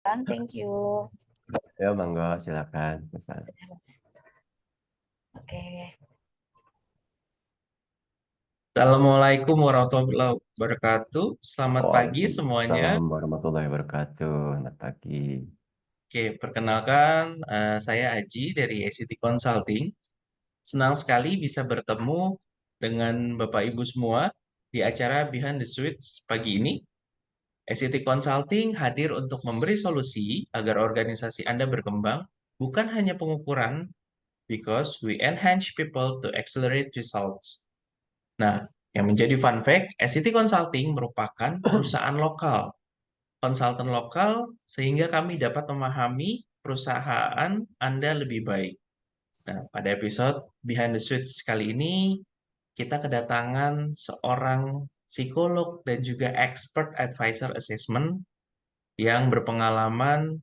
Thank you. Ya, monggo silakan. Sudah, Mas. Oke. Assalamualaikum warahmatullahi wabarakatuh. Selamat pagi semuanya. Waalaikumsalam warahmatullahi wabarakatuh. Selamat pagi. Oke, perkenalkan saya Aji dari ICT Consulting. Senang sekali bisa bertemu dengan Bapak Ibu semua di acara Behind the Suite pagi ini. ICT Consulting hadir untuk memberi solusi agar organisasi Anda berkembang, bukan hanya pengukuran, because we enhance people to accelerate results. Nah, yang menjadi fun fact, SCT Consulting merupakan perusahaan lokal, konsultan lokal, sehingga kami dapat memahami perusahaan Anda lebih baik. Nah, pada episode Behind the Suites kali ini, kita kedatangan seorang psikolog dan juga expert advisor assessment yang berpengalaman.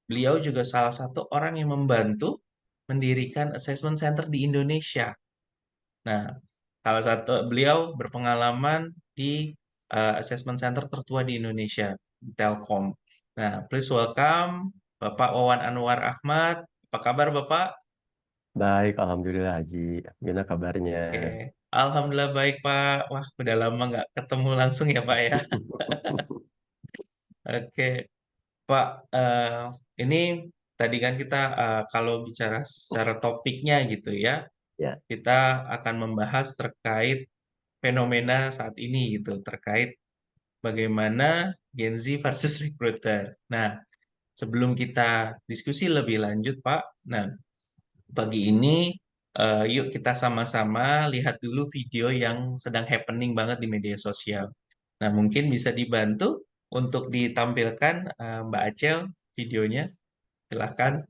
Beliau juga salah satu orang yang membantu mendirikan assessment center di Indonesia. Nah, salah satu beliau berpengalaman di assessment center tertua di Indonesia, Telkom. Nah, please welcome Bapak Wawan Anwar Ahmad. Apa kabar Bapak? Baik, alhamdulillah Haji. Gimana kabarnya? Oke, Alhamdulillah baik Pak. Wah, udah lama nggak ketemu langsung ya Pak ya. Oke, Pak. Ini tadi kan kita kalau bicara secara topiknya gitu ya, Ya, kita akan membahas terkait fenomena saat ini gitu, terkait bagaimana Gen Z versus recruiter. Nah, sebelum kita diskusi lebih lanjut, Pak, nah, pagi ini yuk kita sama-sama lihat dulu video yang sedang happening banget di media sosial. Nah, mungkin bisa dibantu untuk ditampilkan Mbak Acel videonya. Silahkan.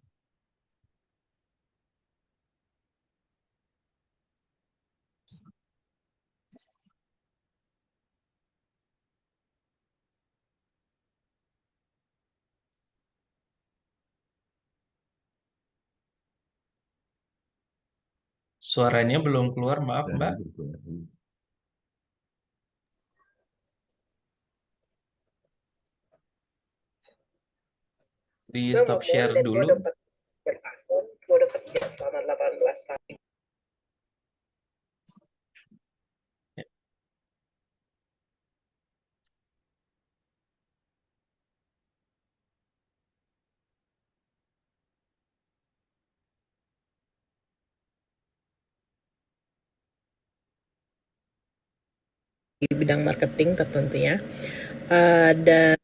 Suaranya belum keluar, maaf Mbak. Di stop share dulu. Gue udah kerja selama 18 tahun. Di bidang marketing tentunya. Dan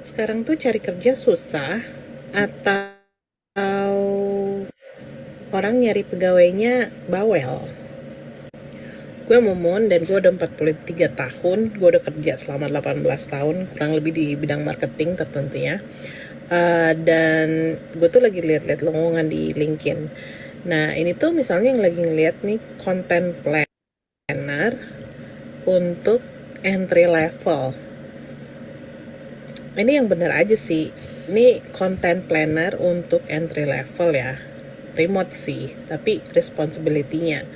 sekarang tuh cari kerja susah atau orang nyari pegawainya bawel. Gue Momon dan gue udah 43 tahun, gue udah kerja selama 18 tahun, kurang lebih di bidang marketing tentunya. Dan gue tuh lagi lihat-lihat lowongan di LinkedIn. Nah, ini tuh misalnya yang lagi ngeliat nih content planner untuk entry level. Ini yang bener aja sih. Ini content planner untuk entry level ya. Remote sih, tapi responsibility-nya.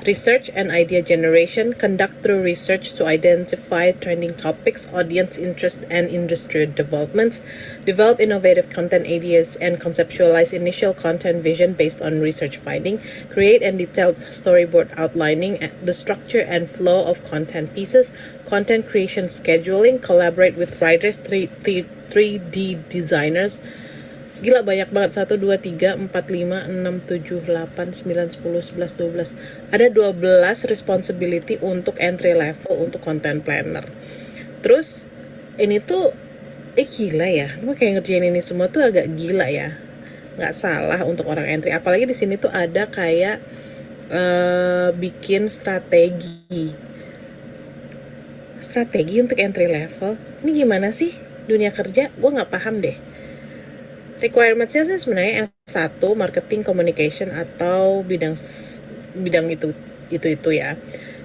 Research and idea generation, conduct through research to identify trending topics, audience interest, and industry developments, develop innovative content ideas, and conceptualize initial content vision based on research finding, create and detailed storyboard outlining the structure and flow of content pieces, content creation scheduling, collaborate with writers, 3D designers. Gila banyak banget. 1, 2, 3, 4, 5, 6, 7, 8, 9, 10, 11, 12. Ada 12 responsibility untuk entry level untuk content planner. Terus ini tuh gila ya. Lu kayak ngerjain ini semua tuh agak gila ya. Nggak salah untuk orang entry. Apalagi di sini tuh ada kayak bikin strategi untuk entry level. Ini gimana sih dunia kerja? Gue nggak paham deh. Requirements-nya sih sebenarnya S1 marketing communication atau bidang itu ya.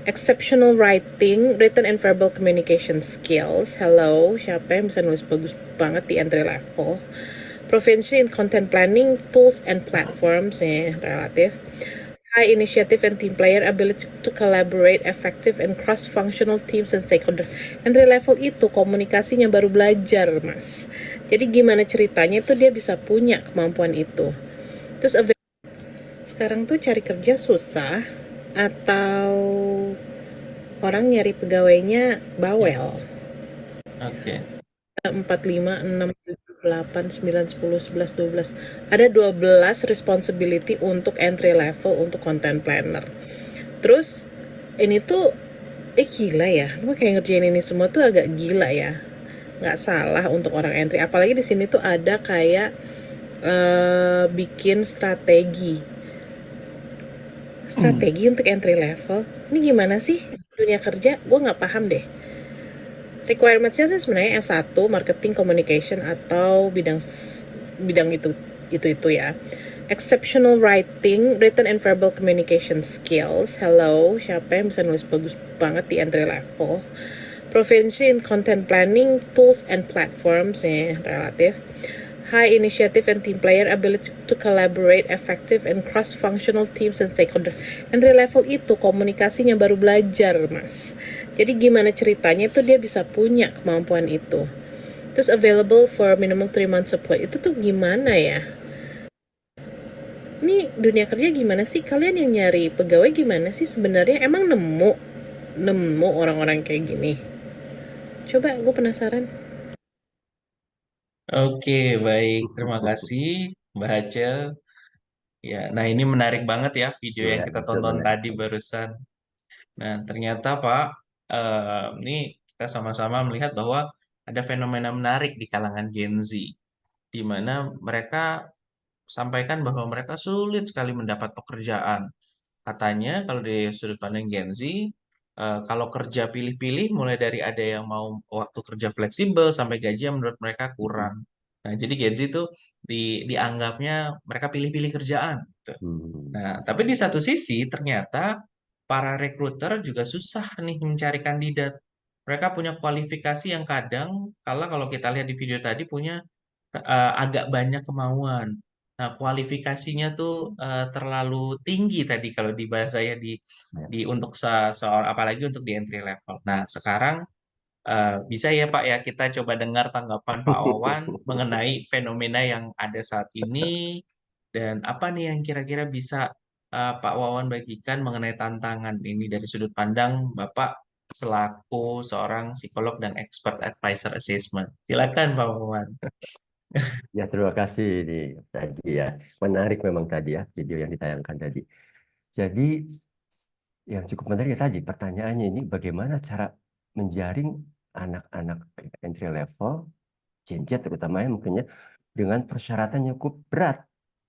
Exceptional written and verbal communication skills. Hello, siapa yang bisa nulis bagus banget di entry level? Proficiency in content planning, tools and platforms relatif. high initiative and team player, ability to collaborate effective and cross-functional teams and stakeholders. Entry level itu komunikasinya baru belajar, Mas. Jadi gimana ceritanya itu dia bisa punya kemampuan itu. Terus sekarang tuh cari kerja susah atau orang nyari pegawainya bawel. Oke. 4, 5, 6, 7, 8, 9, 10, 11, 12. Ada 12 responsibility untuk entry level untuk content planner. Terus ini tuh gila ya. Lu kayak ngerjain ini semua tuh agak gila ya. Nggak salah untuk orang entry. Apalagi di sini tuh ada kayak bikin strategi untuk entry level. Ini gimana sih dunia kerja? Gue nggak paham deh. Requirements-nya sih sebenarnya S1 marketing communication atau bidang itu ya. Exceptional written and verbal communication skills. Hello, siapa yang bisa nulis bagus banget di entry level? Proficiency in content planning, tools and platforms relatif. High initiative and team player, ability to collaborate effective and cross-functional teams and stakeholders. Entry level itu komunikasinya baru belajar, Mas. Jadi gimana ceritanya itu dia bisa punya kemampuan itu. Terus available for minimum 3 months supply. Itu tuh gimana ya? Ini dunia kerja gimana sih? Kalian yang nyari pegawai gimana sih sebenarnya? Emang nemu orang-orang kayak gini? Coba, gue penasaran. Oke, baik. Terima kasih, Mbak Hacel. Ya, nah ini menarik banget ya video yang Iya, kita betul tonton banget. tadi barusan. Nah, ternyata Pak, ini kita sama-sama melihat bahwa ada fenomena menarik di kalangan Gen Z, di mana mereka sampaikan bahwa mereka sulit sekali mendapat pekerjaan. Katanya kalau di sudut pandang Gen Z, kalau kerja pilih-pilih, mulai dari ada yang mau waktu kerja fleksibel sampai gaji yang menurut mereka kurang. Nah, jadi Gen Z itu dianggapnya mereka pilih-pilih kerjaan, gitu. Hmm. Nah, tapi di satu sisi ternyata para rekruter juga susah nih mencari kandidat. Mereka punya kualifikasi yang kadang kalau kita lihat di video tadi punya agak banyak kemauan. Nah, kualifikasinya tuh terlalu tinggi tadi kalau di bahasa saya Ya. di untuk seorang apalagi untuk di entry level. Nah, sekarang bisa ya Pak ya kita coba dengar tanggapan Pak Wawan mengenai fenomena yang ada saat ini dan apa nih yang kira-kira bisa Pak Wawan bagikan mengenai tantangan ini dari sudut pandang Bapak selaku seorang psikolog dan expert advisor assessment. Silakan Pak Wawan. Ya, terima kasih ini tadi ya. Menarik memang tadi ya video yang ditayangkan tadi. Jadi yang cukup menarik ya tadi pertanyaannya ini bagaimana cara menjaring anak-anak entry level, Gen Z terutama ya mungkinnya dengan persyaratan yang cukup berat.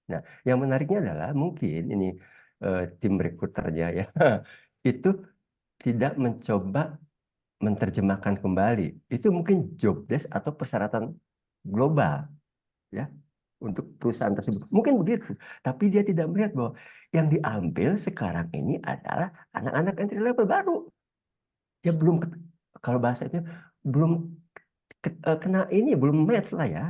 Nah, yang menariknya adalah mungkin ini tim rekruternya ya itu tidak mencoba menerjemahkan kembali. Itu mungkin job desk atau persyaratan global ya untuk perusahaan tersebut. Mungkin begitu, tapi dia tidak melihat bahwa yang diambil sekarang ini adalah anak-anak entry level baru. Dia belum kalau bahasanya belum kena ini belum match lah ya.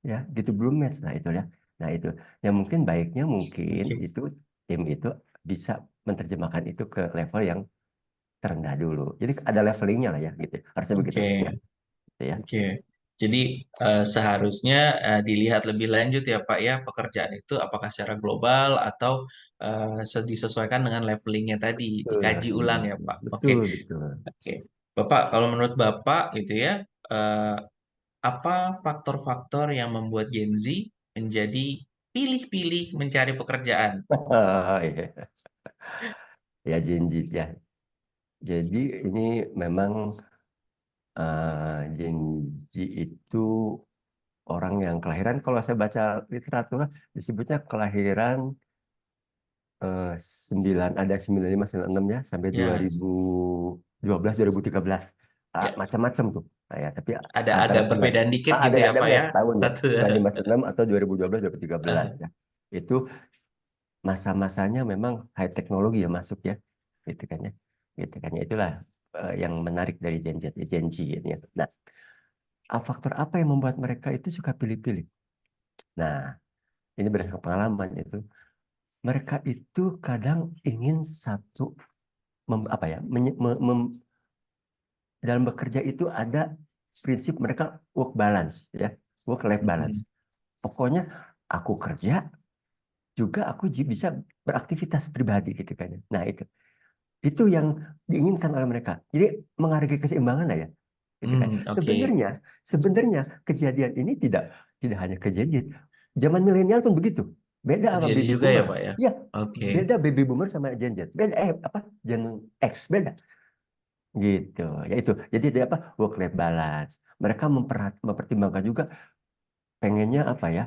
Ya, gitu belum match nah itu ya. Nah, itu yang mungkin baiknya mungkin Oke. itu tim itu bisa menerjemahkan itu ke level yang terendah dulu. Jadi ada levelingnya lah ya gitu. Harusnya begitu Oke. ya. Gitu ya. Oke, jadi seharusnya dilihat lebih lanjut ya Pak ya pekerjaan itu apakah secara global atau disesuaikan dengan levelingnya tadi, Betul, dikaji harusnya ulang ya begitu. Pak. Oke, Betul, betul. oke. Bapak, kalau menurut Bapak gitu ya, eh, apa faktor-faktor yang membuat Gen Z menjadi pilih-pilih mencari pekerjaan? Iya. Ya janji ya. Jadi ini memang janji itu orang yang kelahiran kalau saya baca literatur disebutnya kelahiran 95, 96 ya sampai Ya, 2012, 2013. ya, Macam-macam tuh. Nah, ya, tapi ada antara agak perbedaan dikit gitu ya ada Pak beda ya, setahun ya. satu. 95, 96 atau 2012, 2013 ya. Itu masa-masanya memang high teknologi ya masuk ya. Gitu kan ya. Gitu kan ya. Itulah yang menarik dari janji ini ya. Nah, faktor apa yang membuat mereka itu suka pilih-pilih? Nah, ini berdasarkan pengalaman itu. mereka itu kadang ingin satu apa ya, dalam bekerja itu ada prinsip mereka work balance ya, work life balance. Pokoknya aku kerja juga aku bisa beraktivitas pribadi gitu kan. Nah, itu yang diinginkan oleh mereka. Jadi menghargai keseimbangan lah ya. Gitu kan. Oke. Sebenarnya kejadian ini tidak hanya kejadian. Zaman milenial pun begitu. Beda sama Terjadi baby juga ya, boomer. Pak ya? Ya, Oke. beda baby boomer sama Gen Z. Beda Gen X beda. Gitu. Ya itu. Jadi ada apa? Work life balance. Mereka mempertimbangkan juga pengennya apa ya?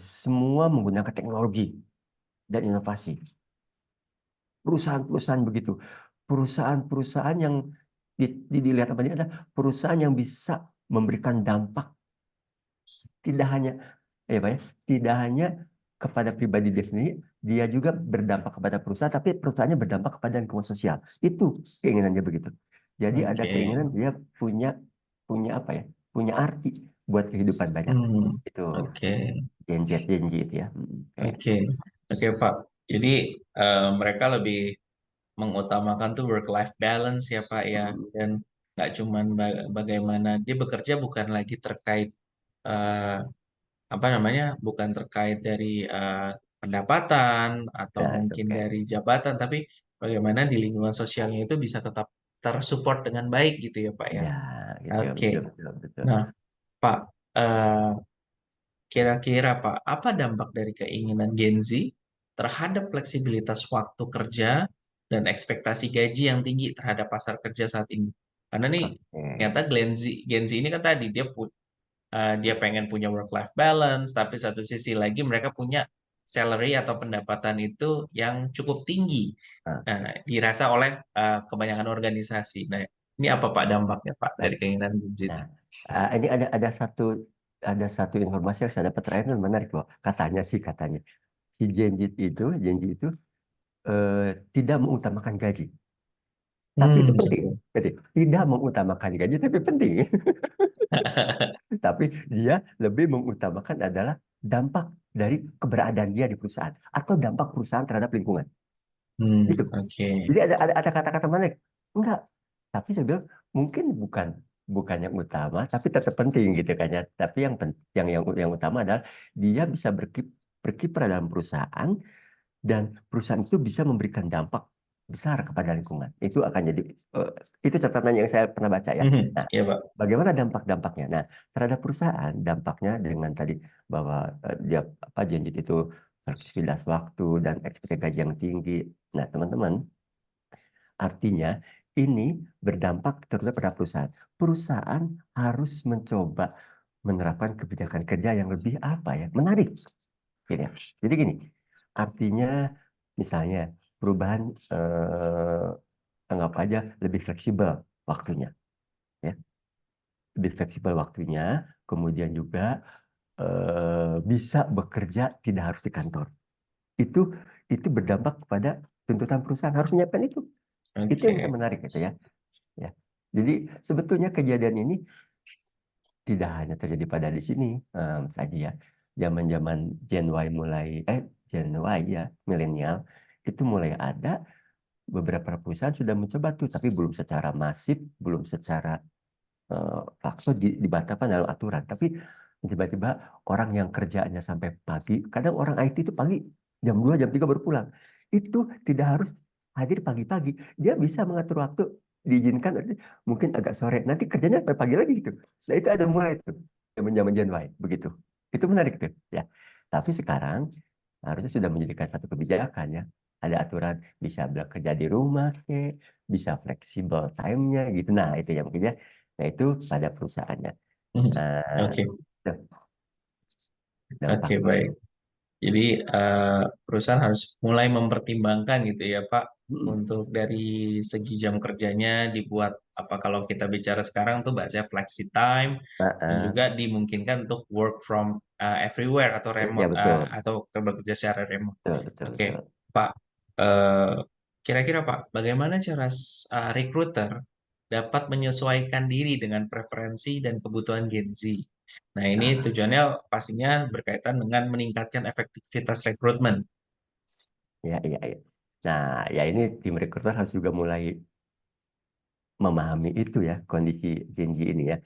Semua menggunakan teknologi dan inovasi. Perusahaan-perusahaan begitu. Perusahaan-perusahaan yang dilihat apa ini ada perusahaan yang bisa memberikan dampak tidak hanya Pak ya, tidak hanya kepada pribadi dia sendiri, dia juga berdampak kepada perusahaan, tapi perusahaannya berdampak kepada lingkungan sosial. Itu keinginannya begitu. Jadi ada Oke. keinginan dia punya apa ya? Punya arti buat kehidupan banyak. Itu Oke. Gen Z itu ya. Kayak Oke. Oke, Pak. Jadi mereka lebih mengutamakan tuh work life balance ya, Pak ya, dan nggak cuman bagaimana dia bekerja bukan lagi terkait eh, apa namanya, bukan terkait dari pendapatan atau nah, itu mungkin kayak dari jabatan, tapi bagaimana di lingkungan sosialnya itu bisa tetap tersupport dengan baik gitu ya, Pak ya. ya gitu Oke. betul betul betul. Nah, Pak, eh, kira-kira Pak, apa dampak dari keinginan Gen Z terhadap fleksibilitas waktu kerja dan ekspektasi gaji yang tinggi terhadap pasar kerja saat ini? Karena nih, Oke. ternyata Gen Z ini kan tadi dia pengen punya work-life balance, tapi satu sisi lagi mereka punya salary atau pendapatan itu yang cukup tinggi. Nah, Nah, dirasa oleh kebanyakan organisasi. Nah, ini apa Pak dampaknya Pak dari baik. keinginan Gen Z Nah, ini? ini ada satu informasi yang saya dapat terakhir yang menarik loh. Katanya si Gen Z itu tidak mengutamakan gaji. Tapi itu penting. Oke. Penting. Tidak mengutamakan gaji tapi penting. Tapi dia lebih mengutamakan adalah dampak dari keberadaan dia di perusahaan atau dampak perusahaan terhadap lingkungan. Gitu. Oke. Jadi ada kata-kata menarik. Enggak. Tapi saya bilang mungkin bukan yang utama, tapi tetap penting gitu kan ya. Tapi yang utama adalah dia bisa berkiprah dalam perusahaan dan perusahaan itu bisa memberikan dampak besar kepada lingkungan. Itu akan jadi itu catatan yang saya pernah baca ya. Nah, Ya Pak. bagaimana dampak-dampaknya? Nah, terhadap perusahaan dampaknya dengan tadi bahwa dia janji itu fleksibilitas waktu dan ekspektasi gaji yang tinggi. Nah, teman-teman, artinya ini berdampak terutama pada perusahaan. Perusahaan harus mencoba menerapkan kebijakan kerja yang lebih menarik. Gitu ya. Jadi gini, artinya misalnya perubahan anggap aja lebih fleksibel waktunya, ya, lebih fleksibel waktunya, kemudian juga bisa bekerja tidak harus di kantor. Itu itu berdampak kepada tuntutan perusahaan harus menyiapkan itu. Itu yang bisa Oke. menarik gitu ya. Ya. Jadi sebetulnya kejadian ini tidak hanya terjadi pada di sini saja ya. Zaman-zaman Gen Y ya, milenial itu mulai ada beberapa perusahaan sudah mencoba tuh, tapi belum secara masif, belum secara paksa dibatalkan dalam aturan. Tapi tiba-tiba orang yang kerjanya sampai pagi, kadang orang IT itu pagi jam 2 jam 3 baru pulang. Itu tidak harus hadir pagi-pagi. Dia bisa mengatur waktu, diizinkan mungkin agak sore. Nanti kerjanya sampai pagi lagi gitu. Nah, itu ada mulai tuh zaman-zaman Gen Y begitu. Itu menarik tuh ya. Tapi sekarang harusnya sudah menjadikan satu kebijakan ya. Ada aturan bisa bekerja di rumah, bisa fleksibel time-nya gitu. Nah, itu yang mungkin ya. Nah, itu pada perusahaannya. Nah, Oke. itu Oke, dampaknya. baik. Jadi perusahaan harus mulai mempertimbangkan gitu ya Pak, Mm-mm. untuk dari segi jam kerjanya dibuat apa, kalau kita bicara sekarang tuh bahasanya flexi time, Nah, dan juga dimungkinkan untuk work from everywhere atau ya remote, betul, atau bekerja secara remote. betul, betul, Oke, betul. Pak, eh, kira-kira Pak, bagaimana cara recruiter dapat menyesuaikan diri dengan preferensi dan kebutuhan Gen Z? Nah, ini Nah, tujuannya pastinya berkaitan dengan meningkatkan efektivitas rekrutmen. Ya, iya, iya. Nah, ya ini tim recruiter harus juga mulai memahami itu ya, kondisi Gen Z ini ya.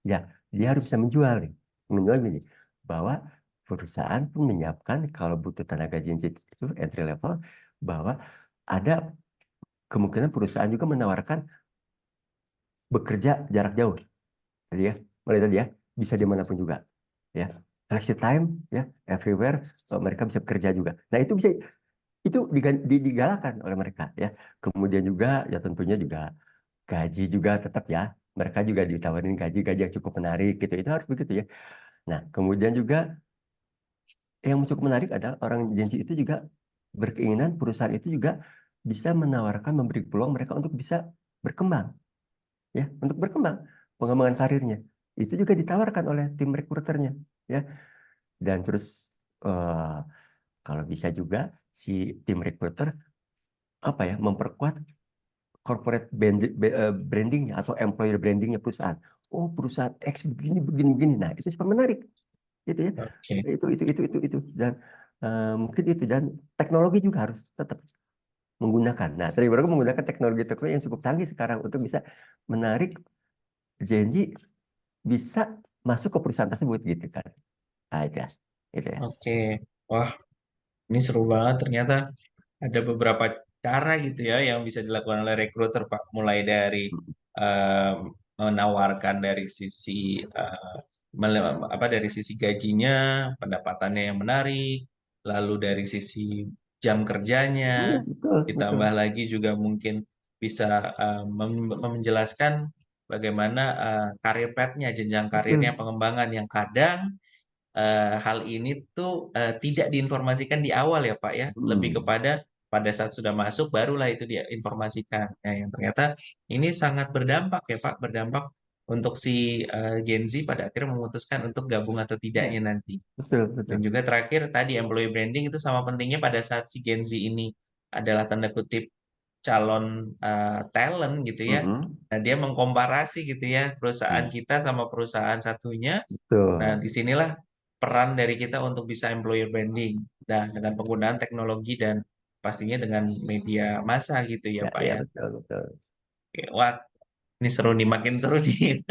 Ya, dia harus bisa menjual nih. Menjual ini bahwa perusahaan pun menyiapkan kalau butuh tenaga Gen Z itu entry level, bahwa ada kemungkinan perusahaan juga menawarkan bekerja jarak jauh. Jadi ya, mulai tadi ya, bisa dimanapun juga. Ya, flexi time ya, everywhere mereka bisa bekerja juga. Nah, itu bisa itu digalakan oleh mereka ya. Kemudian juga ya tentunya juga gaji juga tetap ya. Mereka juga ditawarin gaji-gaji yang cukup menarik gitu. Itu harus begitu ya. Nah, kemudian juga yang cukup menarik adalah orang Gen Z itu juga berkeinginan perusahaan itu juga bisa menawarkan, memberi peluang mereka untuk bisa berkembang ya, untuk berkembang, pengembangan karirnya. Itu juga ditawarkan oleh tim rekruternya ya. Dan terus eh, kalau bisa juga si tim recruiter apa ya, memperkuat corporate brandingnya atau employer brandingnya perusahaan. Oh, perusahaan X begini begini begini. Nah, itu super menarik gitu ya. Oke. Itu dan mungkin itu, dan teknologi juga harus tetap menggunakan. Nah, tadi baru menggunakan teknologi yang cukup canggih sekarang untuk bisa menarik Gen Z bisa masuk ke perusahaan tersebut gitu kan. Nah, itu ya. Gitu ya. Oke. Wah, ini seru banget ternyata. Ada beberapa cara gitu ya yang bisa dilakukan oleh recruiter, Pak. Mulai dari em, menawarkan dari sisi dari sisi gajinya, pendapatannya yang menarik, lalu dari sisi jam kerjanya, Iya, betul, betul. ditambah lagi juga mungkin bisa menjelaskan bagaimana karir path-nya, jenjang karirnya, Betul. pengembangan yang kadang hal ini tuh tidak diinformasikan di awal ya Pak ya, lebih Hmm. kepada pada saat sudah masuk barulah itu dia informasikan. Nah, yang ternyata ini sangat berdampak ya Pak, berdampak untuk si Gen Z pada akhirnya memutuskan untuk gabung atau Ya, tidaknya nanti. betul, Dan betul. juga terakhir tadi employee branding itu sama pentingnya pada saat si Gen Z ini adalah tanda kutip calon talent gitu ya. Mm-mm. Nah, dia mengkomparasi gitu ya perusahaan Hmm. kita sama perusahaan satunya. Nah, Betul. disinilah peran dari kita untuk bisa employer branding dan dengan penggunaan teknologi dan pastinya dengan media massa gitu ya Ya, Pak ya, ya. betul, betul. Oke, wah, ini seru nih, makin seru nih.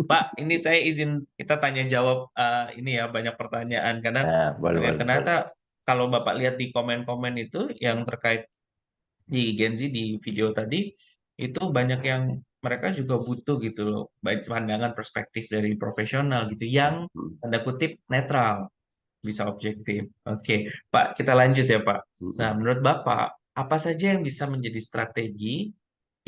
Pak, ini saya izin kita tanya jawab ini ya banyak pertanyaan karena Nah, boleh, boleh, ternyata boleh. kalau Bapak lihat di komen-komen itu yang terkait di Gen Z di video tadi itu banyak yang mereka juga butuh gitu loh baik pandangan perspektif dari profesional gitu yang Hmm. tanda kutip netral bisa objektif. Oke, Pak, kita lanjut ya, Pak. Nah, Mm-mm. menurut Bapak, apa saja yang bisa menjadi strategi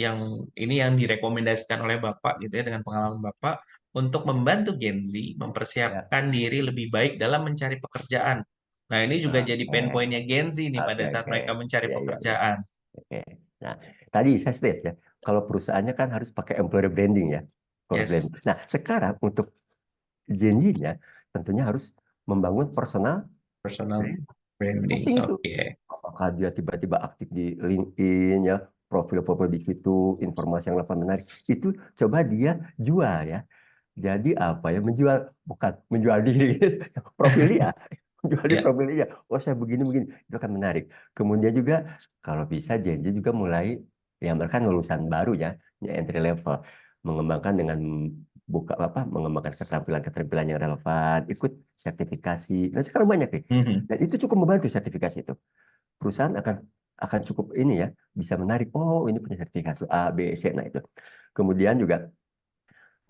yang ini yang direkomendasikan oleh Bapak gitu ya dengan pengalaman Bapak untuk membantu Gen Z Ya, mempersiapkan diri lebih baik dalam mencari pekerjaan. Nah, ini juga jadi pain oke, pointnya Gen Z nih oke, pada saat oke. mereka mencari Ya, ya, ya. pekerjaan. Oke. Nah, tadi saya state ya, kalau perusahaannya kan harus pakai employer branding ya. Employer Yes, branding. Nah, sekarang untuk Gen Z-nya tentunya harus membangun personal personal brand. branding. Penting itu. Oke. Apakah dia tiba-tiba aktif di LinkedIn ya, profil-profil di situ, informasi yang dapat menarik, itu coba dia jual ya. Jadi apa ya, menjual, bukan menjual diri, profil dia, menjual di Ya. profil dia. Oh, saya begini-begini, itu akan menarik. Kemudian juga kalau bisa janji juga mulai, ya mereka kan lulusan baru ya entry level, mengembangkan dengan buka apa, mengembangkan keterampilan-keterampilan yang relevan, ikut sertifikasi. Nah, sekarang banyak nih. Mhm. Dan itu cukup membantu sertifikasi itu. Perusahaan akan cukup ini ya, bisa menarik. Oh, ini punya sertifikasi A, B, C. Nah, itu. Kemudian juga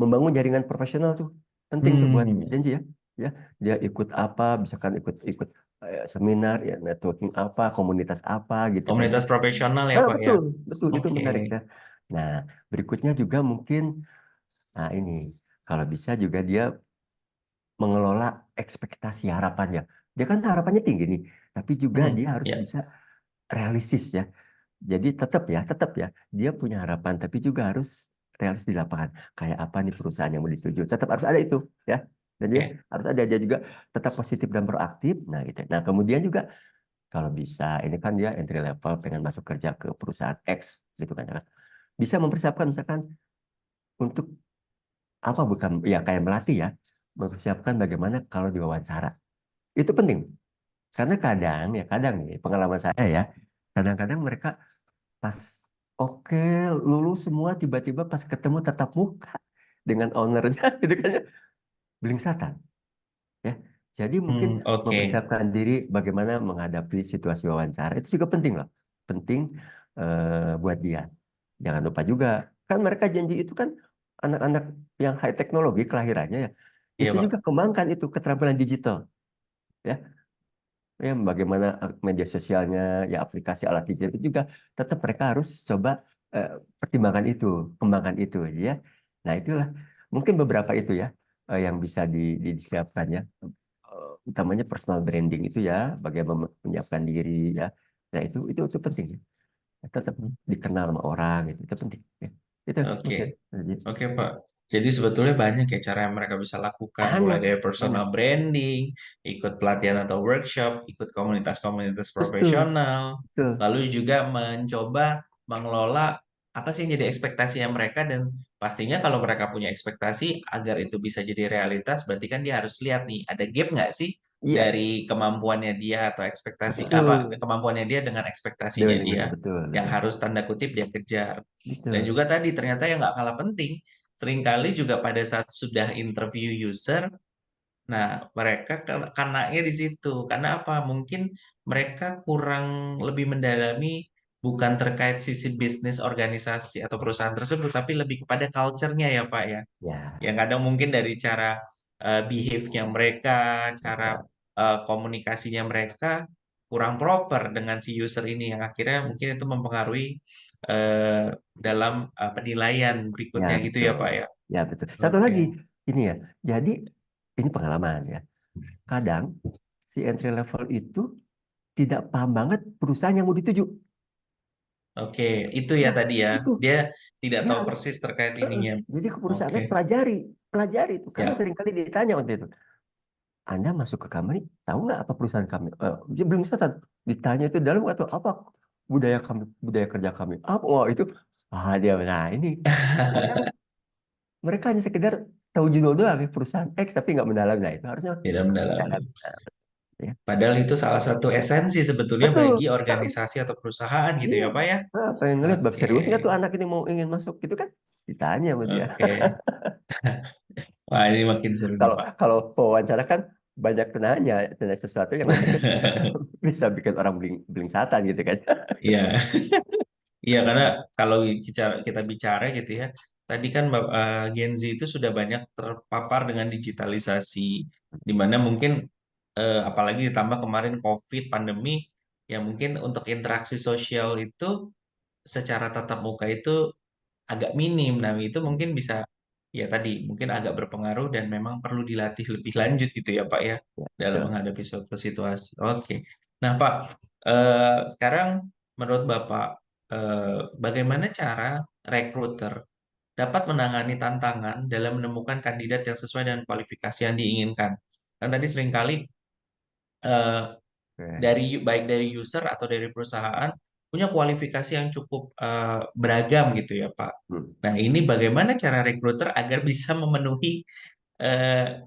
membangun jaringan profesional tuh penting tuh buat Hmm. janji ya. Ya, dia ikut apa, misalkan ikut ikut seminar ya, networking apa, komunitas apa gitu kan ya. Komunitas profesional ya, Nah, Pak ya. betul, betul itu Oke. menarik ya. Nah, berikutnya juga mungkin nah ini kalau bisa juga dia mengelola ekspektasi harapannya. Dia kan harapannya tinggi nih, tapi juga Hmm. dia harus Ya. bisa realistis ya. Jadi tetap ya, dia punya harapan, tapi juga harus realistis di lapangan. Kayak apa nih perusahaan yang mau dituju? Tetap harus ada itu, ya. Dan dia Oke. harus ada, dia juga tetap positif dan proaktif. Nah, gitu. Nah, kemudian juga kalau bisa, ini kan dia entry level, pengen masuk kerja ke perusahaan X, gitu kan, ya. Bisa mempersiapkan misalkan untuk apa, bukan ya kayak melatih ya, mempersiapkan bagaimana kalau diwawancara. Itu penting. Karena kadang nih pengalaman saya ya, kadang-kadang mereka pas oke lulus semua tiba-tiba pas ketemu tatap muka dengan ownernya gitu kan ya, belingsatan ya. Jadi mungkin Oke. mempersiapkan diri bagaimana menghadapi situasi wawancara itu juga penting loh. Penting buat dia. Jangan lupa juga kan mereka janji itu kan anak-anak yang high teknologi kelahirannya ya. Iya, Itu Pak. juga kembangkan itu keterampilan digital ya. Ya bagaimana media sosialnya ya aplikasi alat digital itu juga tetap mereka harus coba eh, pertimbangkan itu, kembangkan itu ya. Nah, itulah mungkin beberapa itu ya yang bisa disiapkan ya. Utamanya personal branding itu ya, bagaimana menyiapkan diri ya. Nah, itu penting ya. Tetap dikenal sama orang itu penting ya. Itu Oke. mungkin. Oke, Pak. Jadi sebetulnya banyak ya cara yang mereka bisa lakukan, mulai Banyak, dari banyak. personal branding, ikut pelatihan atau workshop, ikut komunitas-komunitas Betul, profesional, betul. lalu juga mencoba mengelola apa sih yang jadi ekspektasinya mereka, dan pastinya kalau mereka punya ekspektasi agar itu bisa jadi realitas, berarti kan dia harus lihat nih, ada gap nggak sih Iya, dari kemampuannya dia atau ekspektasi apa betul. kemampuannya dia dengan ekspektasinya Dengan dia betul, yang betul. harus tanda kutip dia kejar. Dan Betul. juga tadi ternyata yang nggak kalah penting, seringkali juga pada saat sudah interview user, nah mereka kenanya di situ. Karena apa? Mungkin mereka kurang lebih mendalami bukan terkait sisi bisnis organisasi atau perusahaan tersebut, tapi lebih kepada culture-nya ya Pak ya. Ya, Yang kadang mungkin dari cara behave-nya mereka, cara betul. komunikasinya mereka kurang proper dengan si user ini yang akhirnya mungkin itu mempengaruhi dalam penilaian Ya, berikutnya gitu ya betul. Pak ya. Ya, betul. Satu Oke. lagi, ini ya. Jadi, ini pengalaman ya. Kadang si entry level itu tidak paham banget perusahaan yang mau dituju. Oke, itu ya Ya, tadi ya. itu. Dia tidak Ya, tahu persis terkait ininya. jadi ke Oke. perusahaannya pelajari. Pelajari itu. Karena Ya. seringkali ditanya waktu itu. Anda masuk ke kami, tahu nggak apa perusahaan kami? Dia belum setan. Ditanya itu dalam atau apa budaya kami, budaya kerja kami. Apa? Oh, itu. Ah, dia. Nah, ini. Kadang mereka hanya sekedar tahu judul doang ya, perusahaan X tapi nggak mendalam. Nah, itu harusnya Tidak mendalami. ya. Padahal itu salah satu esensi sebetulnya Betul. bagi organisasi atau perusahaan gitu Iya. ya Pak ya. Nah, pengen ngeliat bab Oke. serius nggak tuh anak ini mau ingin masuk gitu kan? Ditanya sama dia. Oke. Wah, ini makin seru nih Kalau Pak. kalau wawancara kan banyak tanya sesuatu yang mungkin bisa bikin orang belingsatan gitu kan. Iya. Iya, karena kalau kita bicara gitu ya, tadi kan Gen Z itu sudah banyak terpapar dengan digitalisasi, di mana mungkin apalagi ditambah kemarin COVID, pandemi, ya mungkin untuk interaksi sosial itu secara tatap muka itu agak minim. Nah, itu mungkin bisa ya tadi mungkin agak berpengaruh dan memang perlu dilatih lebih lanjut gitu ya Pak ya Ya, dalam betul. menghadapi suatu situasi. Oke. Nah, Pak, sekarang menurut Bapak bagaimana cara rekruter dapat menangani tantangan dalam menemukan kandidat yang sesuai dengan kualifikasi yang diinginkan? Dan tadi seringkali eh, Oke. dari baik dari user atau dari perusahaan punya kualifikasi yang cukup beragam gitu ya Pak. Hmm. Nah, ini bagaimana cara rekruter agar bisa memenuhi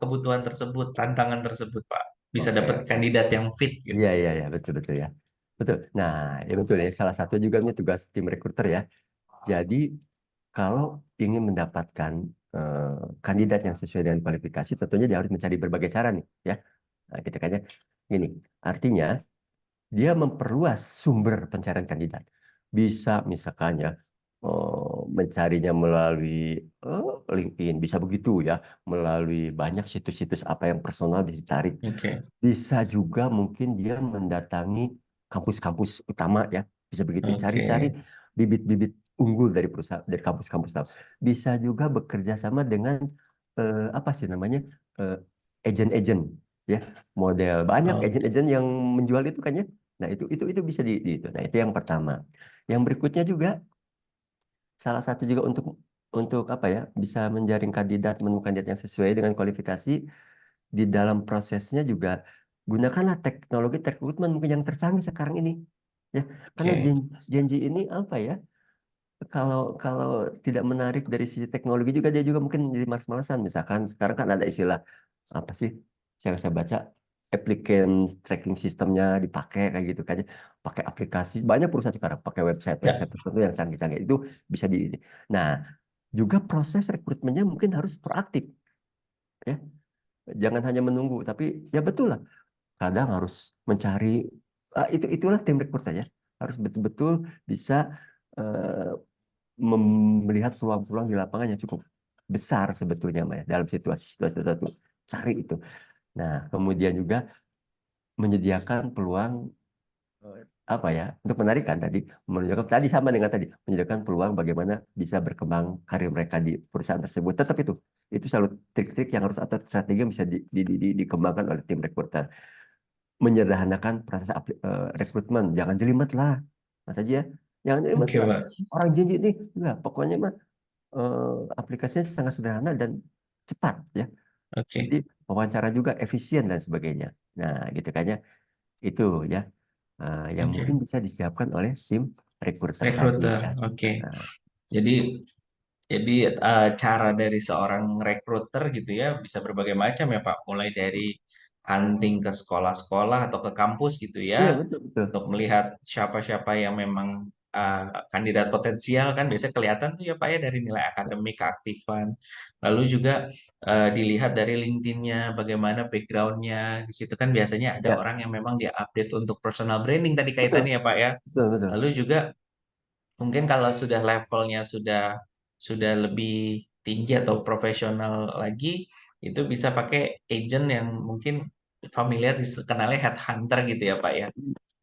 kebutuhan tersebut, tantangan tersebut, Pak? Bisa Oke, dapat oke. kandidat yang fit gitu. Iya, iya, iya, betul, betul ya. Betul. Nah, ya betul ya. Salah satu juga ini tugas tim recruiter ya. Jadi, kalau ingin mendapatkan kandidat yang sesuai dengan kualifikasi, tentunya dia harus mencari berbagai cara nih, ya. Nah, kita kan ya, gini. Artinya, dia memperluas sumber pencarian kandidat. Bisa misalkan ya, mencarinya melalui LinkedIn, bisa begitu ya, melalui banyak situs-situs apa yang personal ditarik. Oke, Bisa juga mungkin dia mendatangi kampus-kampus utama ya, bisa begitu. oke, Cari-cari bibit-bibit unggul dari perusahaan, dari kampus-kampus utama. Bisa juga bekerja sama dengan apa sih namanya eh, agent-agent ya, model banyak oke, agent-agent yang menjual itu kan ya. Nah itu bisa itu. Nah itu yang pertama. Yang berikutnya juga salah satu juga untuk apa ya bisa menjaring kandidat menemukan kandidat yang sesuai dengan kualifikasi di dalam prosesnya juga gunakanlah teknologi rekrutmen mungkin yang tercanggih sekarang ini ya karena oke, janji ini apa ya kalau kalau tidak menarik dari sisi teknologi juga dia juga mungkin jadi malas-malasan misalkan sekarang kan ada istilah apa sih yang saya baca applicant tracking sistemnya dipakai kayak gitu kan, pakai aplikasi. Banyak perusahaan sekarang pakai website Ya. tertentu yang canggih-canggih itu bisa di. Nah, juga proses rekrutmennya mungkin harus proaktif ya. Jangan hanya menunggu, tapi ya betul lah. Kadang harus mencari itulah tim recruiter ya. Harus betul-betul bisa eh, melihat peluang-peluang di lapangan yang cukup besar sebetulnya, Maya, dalam situasi-situasi tertentu. Cari itu. Nah, kemudian juga menyediakan peluang apa ya untuk menarikkan tadi sama dengan tadi menyediakan peluang bagaimana bisa berkembang karir mereka di perusahaan tersebut. Tetap itu selalu trik-trik yang harus atau strategi yang bisa dikembangkan oleh tim rekruter. Menyederhanakan proses rekrutmen, jangan jelimet lah, Mas Haji ya, jangan jelimet Oke, lah. Pak. Orang janji ini, ya pokoknya mah aplikasinya sangat sederhana dan cepat ya. Oke. Jadi wawancara juga efisien dan sebagainya. Nah, gitu kan ya. Itu ya yang Oke. mungkin bisa disiapkan oleh tim rekruter tadi Rekruter. ya. Oke. Nah, Jadi cara dari seorang rekruter gitu ya bisa berbagai macam ya Pak. Mulai dari hunting ke sekolah-sekolah atau ke kampus gitu iya ya, betul betul. untuk melihat siapa-siapa yang memang kandidat potensial kan biasanya kelihatan tuh ya Pak ya dari nilai akademik, keaktifan. Lalu juga dilihat dari LinkedIn-nya, bagaimana background-nya. Di situ kan biasanya ada Ya, orang yang memang dia update untuk personal branding tadi betul kaitannya ya Pak ya. betul betul. Lalu juga mungkin kalau sudah levelnya sudah lebih tinggi atau profesional lagi, itu bisa pakai agent yang mungkin familiar dikenalnya headhunter gitu ya Pak ya.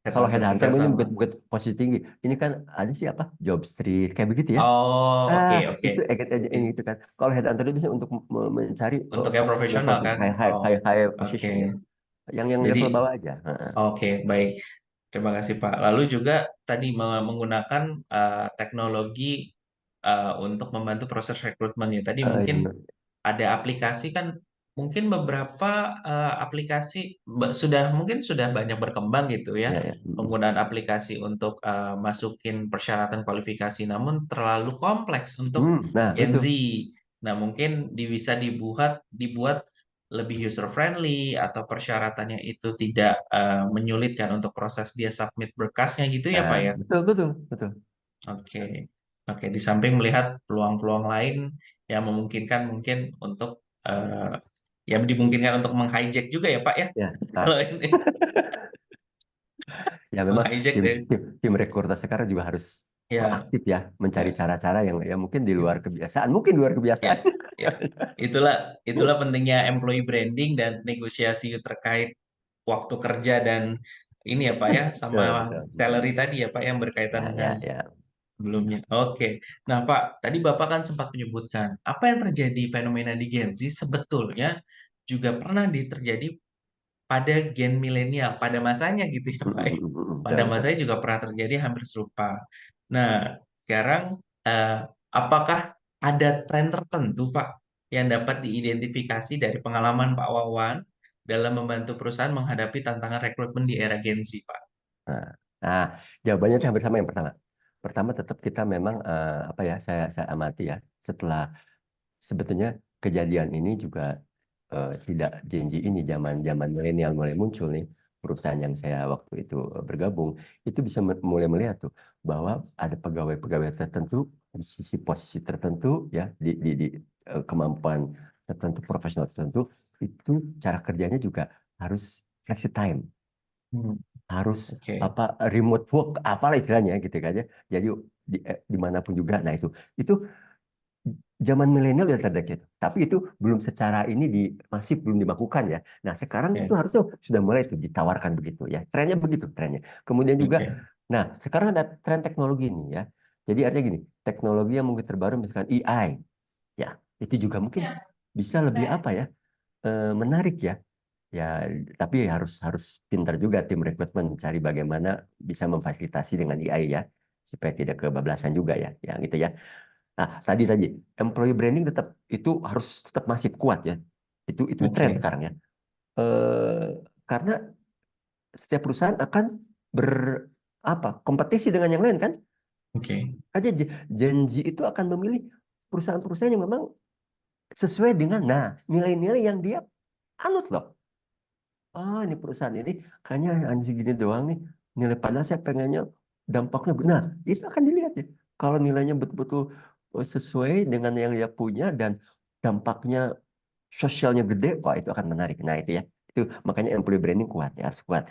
Kalau Headhunter headhunter ini kerjasama. bukan posisi tinggi. Ini kan ada siapa? Job Street kayak begitu ya. Oh, oke oke. Itu agent ini itu kan. Kalau headhunter itu bisa untuk mencari Untuk yang posisi level profesional kan? Oh, high oke. position ya. Yang Jadi, level bawah aja. Heeh. oke, baik. Terima kasih Pak. Lalu juga tadi menggunakan teknologi untuk membantu proses rekrutmen ya. Tadi mungkin Ini- ada aplikasi kan, mungkin beberapa aplikasi mungkin sudah banyak berkembang gitu ya, ya ya. penggunaan aplikasi untuk masukin persyaratan kualifikasi, namun terlalu kompleks untuk Nah, Gen itu. Z. Nah, mungkin bisa dibuat lebih user friendly atau persyaratannya itu tidak menyulitkan untuk proses dia submit berkasnya gitu ya Pak ya. Betul betul betul. Oke, oke. Di samping melihat peluang-peluang lain yang memungkinkan mungkin untuk eh, yang dimungkinkan untuk menghijack juga ya Pak ya. Ya. Kalau ini Ya memang menghijack tim dari tim, tim rekruter sekarang juga harus ya, proaktif ya mencari ya, cara-cara yang mungkin di luar ya, kebiasaan, mungkin di luar ya, kebiasaan. ya. Itulah pentingnya employee branding dan negosiasi terkait waktu kerja dan ini ya Pak ya, sama Betul, betul. salary tadi ya Pak yang berkaitan Ya, dengan ya, ya. sebelumnya. Oke. Nah, Pak, tadi Bapak kan sempat menyebutkan apa yang terjadi fenomena di Gen Z sebetulnya juga pernah terjadi pada gen milenial pada masanya gitu ya, Pak. Ya. Betul, Pada betul. masanya juga pernah terjadi hampir serupa. Nah, sekarang apakah ada tren tertentu, Pak, yang dapat diidentifikasi dari pengalaman Pak Wawan dalam membantu perusahaan menghadapi tantangan rekrutmen di era Gen Z, Pak? Nah, nah, jawabannya hampir sama yang pertama. Pertama tetap kita memang apa ya saya amati ya setelah sebetulnya kejadian ini juga tidak janji ini zaman milenial mulai muncul nih perusahaan yang saya waktu itu bergabung itu bisa mulai melihat tuh bahwa ada pegawai-pegawai tertentu di sisi posisi tertentu ya kemampuan tertentu profesional tertentu itu cara kerjanya juga harus flexi time, Hmm, harus oke. apa remote work apalah istilahnya gitu kan ya. Jadi dimanapun juga. Nah itu zaman milenial udah terjadi gitu. Tapi itu belum secara ini masih belum dilakukan ya. Nah, sekarang itu Oke. harusnya sudah mulai tuh ditawarkan begitu ya. Trennya begitu trennya. Kemudian juga Oke. nah, sekarang ada tren teknologi ini ya. Jadi artinya gini, teknologi yang mungkin terbaru misalkan AI ya, itu juga mungkin bisa lebih apa ya? Menarik ya. Ya, tapi harus harus pintar juga tim rekrutmen mencari bagaimana bisa memfasilitasi dengan AI ya supaya tidak kebablasan juga ya. Yang gitu ya. Nah, tadi employee branding itu harus tetap masif kuat ya. Itu tren Oke. sekarang ya. Eh, karena setiap perusahaan akan ber kompetisi dengan yang lain kan. Oke. Aja janji itu akan memilih perusahaan-perusahaan yang memang sesuai dengan nilai-nilai yang dia anut loh. ini perusahaan ini kayaknya hanya segini doang nih nilai, padahal saya pengennya dampaknya benar. Itu akan dilihat ya. Kalau nilainya betul-betul sesuai dengan yang dia punya dan dampaknya sosialnya gede, wah itu akan menarik. Nah itu ya, itu makanya employee branding kuat ya, harus kuat.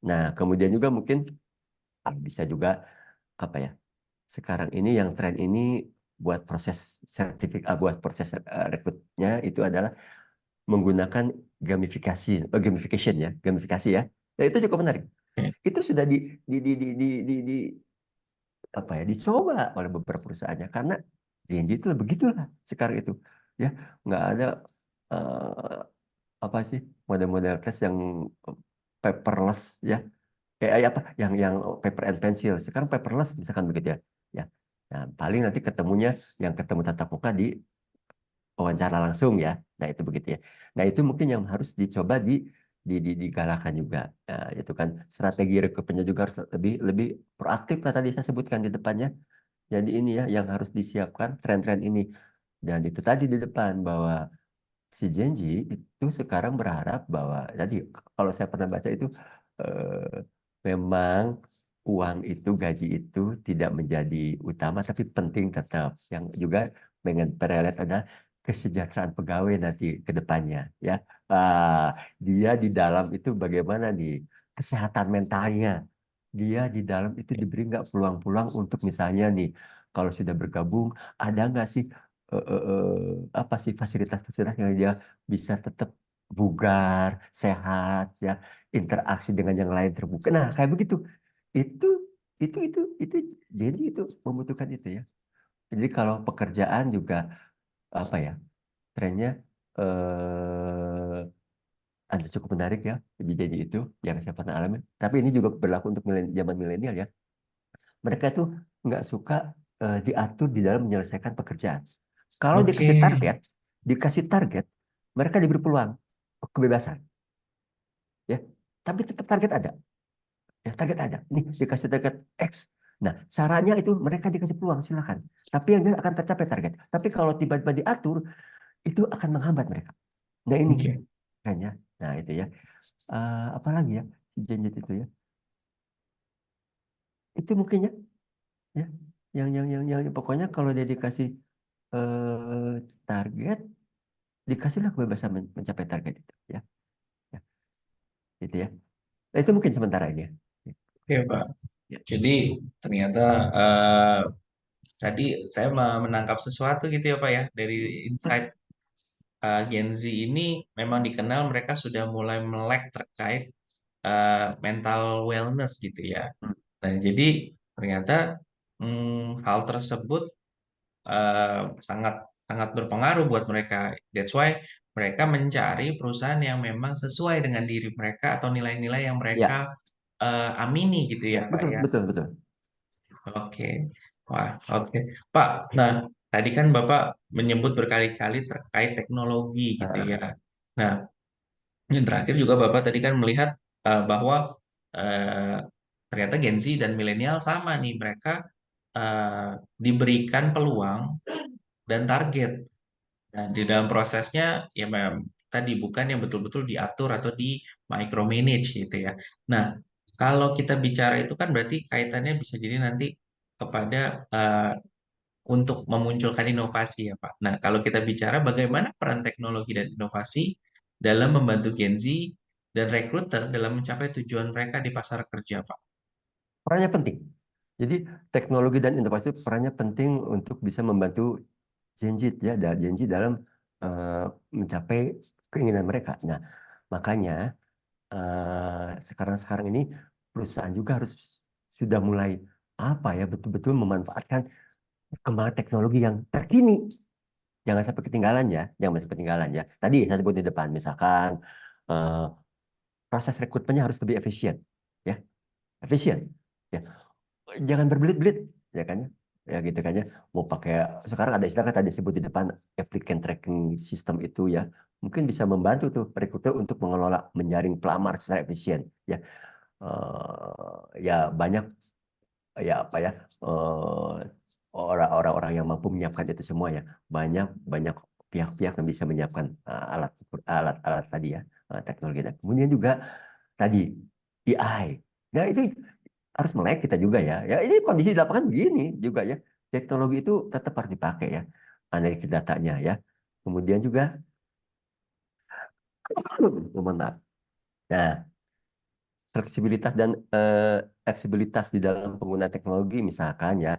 Nah kemudian juga mungkin bisa juga apa ya? Sekarang ini yang tren ini buat proses buat proses rekrutnya itu adalah menggunakan gamification ya, gamifikasi ya. Dan itu cukup menarik. Oke. Itu sudah apa ya, dicoba oleh beberapa perusahaannya karena JNJ itu begitulah sekarang itu ya, nggak ada apa sih model-model tes yang paperless ya, kayak apa yang paper and pencil, sekarang paperless misalkan begitu ya. Ya, nah paling nanti ketemunya yang ketemu tatap muka di wawancara langsung ya. Nah itu begitu ya. Nah itu mungkin yang harus dicoba digalakan juga. Nah, itu kan strategi rekrutmennya juga harus lebih lebih proaktif lah tadi saya sebutkan di depannya. Jadi ini ya yang harus disiapkan tren-tren ini. Dan itu tadi di depan bahwa si Genji itu sekarang berharap bahwa tadi kalau saya pernah baca itu eh, memang uang itu, gaji itu tidak menjadi utama tapi penting tetap. Yang juga dengan perelet ada kesejahteraan pegawai nanti ke depannya ya. Dia di dalam itu bagaimana nih kesehatan mentalnya. Dia di dalam itu diberi nggak peluang-peluang untuk misalnya nih kalau sudah bergabung ada nggak sih apa sih fasilitas-fasilitas yang dia bisa tetap bugar, sehat, ya, interaksi dengan yang lain terbuka. Nah, kayak begitu. Itu, itu, jadi itu membutuhkan itu ya. Jadi kalau pekerjaan juga apa ya, trennya ada cukup menarik ya, jadi itu yang saya pernah alami. Tapi ini juga berlaku untuk zaman milenial ya. Mereka tuh nggak suka diatur di dalam menyelesaikan pekerjaan. Kalau Oke. dikasih target, mereka diberi peluang kebebasan, ya. Tapi tetap target ada, ya target ada. Nih dikasih target X. Nah, caranya itu mereka dikasih peluang silakan. Tapi yang dia akan tercapai target. Tapi kalau tiba-tiba diatur, itu akan menghambat mereka. Nah ini Oke. kan ya. Nah itu ya. Apalagi ya janji itu ya. Itu mungkin ya. Yang pokoknya kalau dia dikasih target, dikasihlah kebebasan mencapai target itu ya. Ya, gitu ya. Nah, itu mungkin sementara ini ya. Oke, Pak. Ya. Jadi ternyata tadi saya menangkap sesuatu gitu ya Pak ya dari insight Gen Z ini memang dikenal mereka sudah mulai melek terkait mental wellness gitu ya. Hmm. Nah, jadi ternyata hal tersebut sangat sangat berpengaruh buat mereka. That's why mereka mencari perusahaan yang memang sesuai dengan diri mereka atau nilai-nilai yang mereka Ya, amini gitu ya, ya Pak betul, ya. betul, betul. Oke, wah, oke, Pak. Nah, tadi kan Bapak menyebut berkali-kali terkait teknologi gitu Ah, ya. Nah, yang terakhir juga Bapak tadi kan melihat bahwa eh, ternyata Gen Z dan milenial sama nih, mereka diberikan peluang dan target. Nah, di dalam prosesnya ya memang tadi bukan yang betul-betul diatur atau di micromanage gitu ya. Nah, kalau kita bicara itu kan berarti kaitannya bisa jadi nanti kepada untuk memunculkan inovasi ya Pak. Nah, kalau kita bicara bagaimana peran teknologi dan inovasi dalam membantu Gen Z dan rekruter dalam mencapai tujuan mereka di pasar kerja Pak. perannya penting. Jadi teknologi dan inovasi perannya penting untuk bisa membantu Gen Z ya, Gen Z dalam eh, mencapai keinginan mereka. Nah, makanya sekarang ini perusahaan juga harus sudah mulai apa ya betul-betul memanfaatkan perkembangan teknologi yang terkini. Jangan sampai ketinggalan ya, jangan sampai ketinggalan ya. Tadi saya sebut di depan, misalkan eh, proses rekrutmennya harus lebih efisien, ya, efisien. Ya, jangan berbelit-belit, ya kan? Ya gitu kan ya. Mau pakai sekarang ada istilah kan tadi sebut di depan applicant tracking system itu ya, mungkin bisa membantu tuh rekruter untuk mengelola menyaring pelamar secara efisien. Ya, ya banyak ya apa ya orang-orang yang mampu menyiapkan itu semua ya, banyak banyak pihak-pihak yang bisa menyiapkan alat-alat tadi ya teknologi. Nah, kemudian juga tadi AI. Nah, itu harus melek kita juga ya. Ya, ini kondisi di lapangan begini juga ya. Teknologi itu tetap harus dipakai ya. Analisis datanya ya. Kemudian juga mohon maaf. Nah, fleksibilitas dan fleksibilitas di dalam penggunaan teknologi misalkan ya.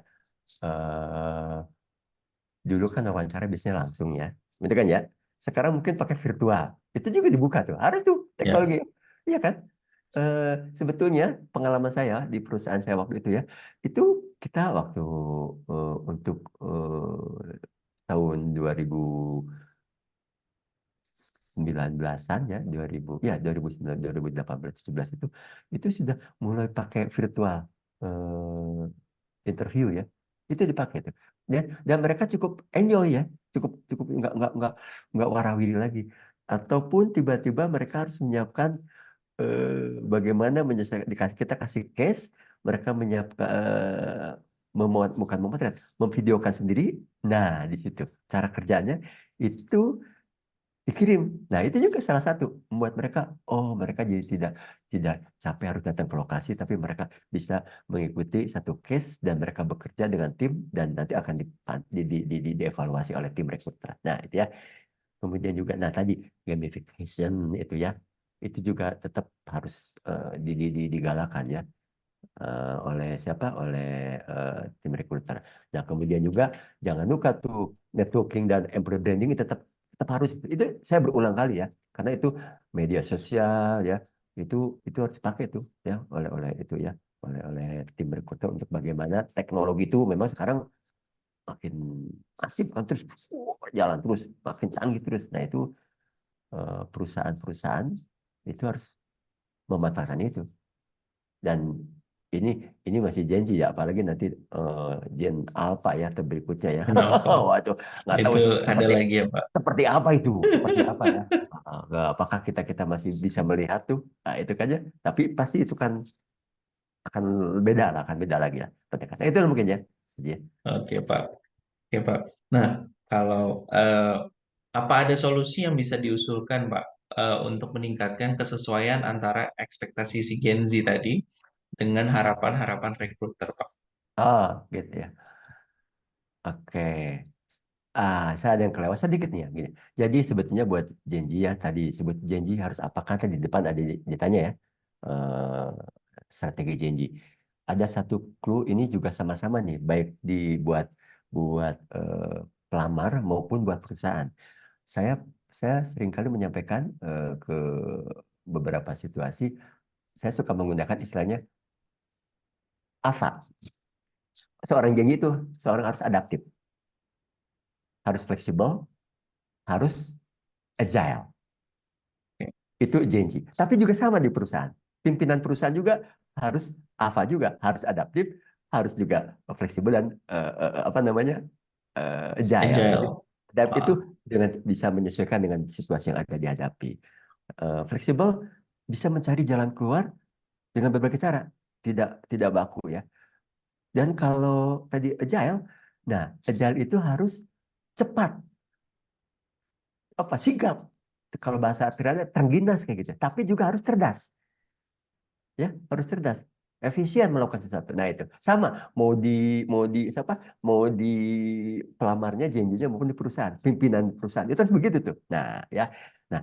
eh, Dulu kan wawancara biasanya langsung ya, gitu kan ya. Sekarang mungkin pakai virtual, itu juga dibuka tuh, harus tuh Ya, teknologi, iya kan? Sebetulnya pengalaman saya di perusahaan saya waktu itu ya, itu kita waktu untuk tahun 2019-an ya, 2009, 2018, 17 itu sudah mulai pakai virtual eh, interview ya, itu dipakai tuh, dan mereka cukup enjoy ya, cukup cukup nggak warawiri lagi, ataupun tiba-tiba mereka harus menyiapkan bagaimana menyelesaikan, kita kasih case, mereka menyiapkan bukan memotret, memvideokan sendiri. Nah, di situ cara kerjanya itu dikirim. Nah, itu juga salah satu membuat mereka, oh, mereka jadi tidak capek harus datang ke lokasi, tapi mereka bisa mengikuti satu case dan mereka bekerja dengan tim dan nanti akan dievaluasi oleh tim rekruter. Nah, itu ya. Kemudian juga, nah tadi gamification itu ya, itu juga tetap harus digalakan ya, oleh siapa? Oleh tim recruiter. Nah, kemudian juga jangan lupa tuh networking dan employer branding itu tetap tetap harus. Itu saya berulang kali ya, karena itu media sosial ya, itu harus dipakai tuh ya oleh itu ya, oleh tim recruiter untuk bagaimana teknologi itu memang sekarang makin masif kan, terus jalan terus makin canggih terus. Nah, itu perusahaan-perusahaan itu harus memanfaatkan itu. Dan ini masih janji ya, apalagi nanti Gen Alpha ya atau berikutnya ya. kenapa? Waduh, nggak tahu Itu ada seperti lagi ya, Pak. seperti apa itu, seperti apa ya. Apakah kita kita masih bisa melihat tuh? Nah, itu kan ya. Tapi pasti itu kan akan beda lah, akan beda lagi ya pendekatan. Itu mungkin ya. Jadi, ya. Oke, Pak. Oke, Pak. Nah, kalau apa ada solusi yang bisa diusulkan, Pak, untuk meningkatkan kesesuaian antara ekspektasi si Gen Z tadi dengan harapan-harapan rekruter, Pak? Gitu ya. Oke. Saya ada yang kelewat sedikit nih ya, gini. Jadi sebetulnya buat janji ya, tadi sebut janji harus apakah, kan di depan ada ditanya ya, eh, strategi janji. Ada satu clue ini juga sama-sama nih, baik dibuat buat pelamar maupun buat perusahaan. Saya saya seringkali menyampaikan ke beberapa situasi, saya suka menggunakan istilahnya ASA. Seorang janji itu seorang harus adaptif, harus fleksibel, harus agile. Itu janji. Tapi juga sama di perusahaan. Pimpinan perusahaan juga harus AVA juga, harus adaptif, harus juga fleksibel dan apa namanya, agile. Jadi, Agile. adaptif itu Ah, dengan bisa menyesuaikan dengan situasi yang ada dihadapi. Fleksibel bisa mencari jalan keluar dengan berbagai cara, tidak baku ya. Dan kalau tadi agile, nah agile itu harus cepat, apa sigap. Kalau bahasa akhirnya terengginas kayak gitu. Tapi juga harus cerdas. Ya, harus cerdas, efisien melakukan sesuatu. Nah, itu sama, mau di siapa, mau di pelamarnya, janjinya maupun di perusahaan, pimpinan perusahaan itu harus begitu tuh. Nah, ya. Nah,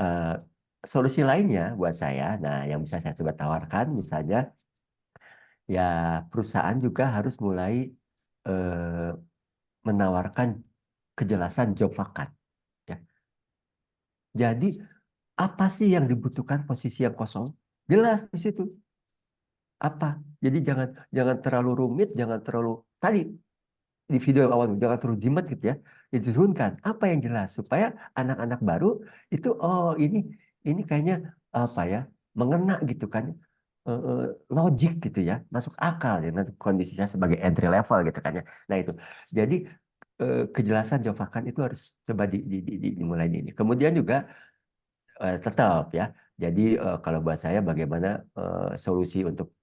eh, solusi lainnya buat saya, nah yang bisa saya coba tawarkan misalnya, ya perusahaan juga harus mulai eh, menawarkan kejelasan job vakan ya. Jadi apa sih yang dibutuhkan posisi yang kosong, jelas di situ apa. Jadi jangan jangan terlalu rumit, jangan terlalu, tadi di video yang awal, jangan terlalu jimat gitu ya. Diturunkan apa yang jelas supaya anak-anak baru itu, oh, ini kayaknya apa ya, mengena gitu kan, logik gitu ya, masuk akal ya, nanti kondisinya sebagai entry level gitu kan ya. Nah, itu jadi kejelasan Java kan itu harus coba dimulai ini. Kemudian juga tetap ya. Jadi kalau buat saya bagaimana solusi untuk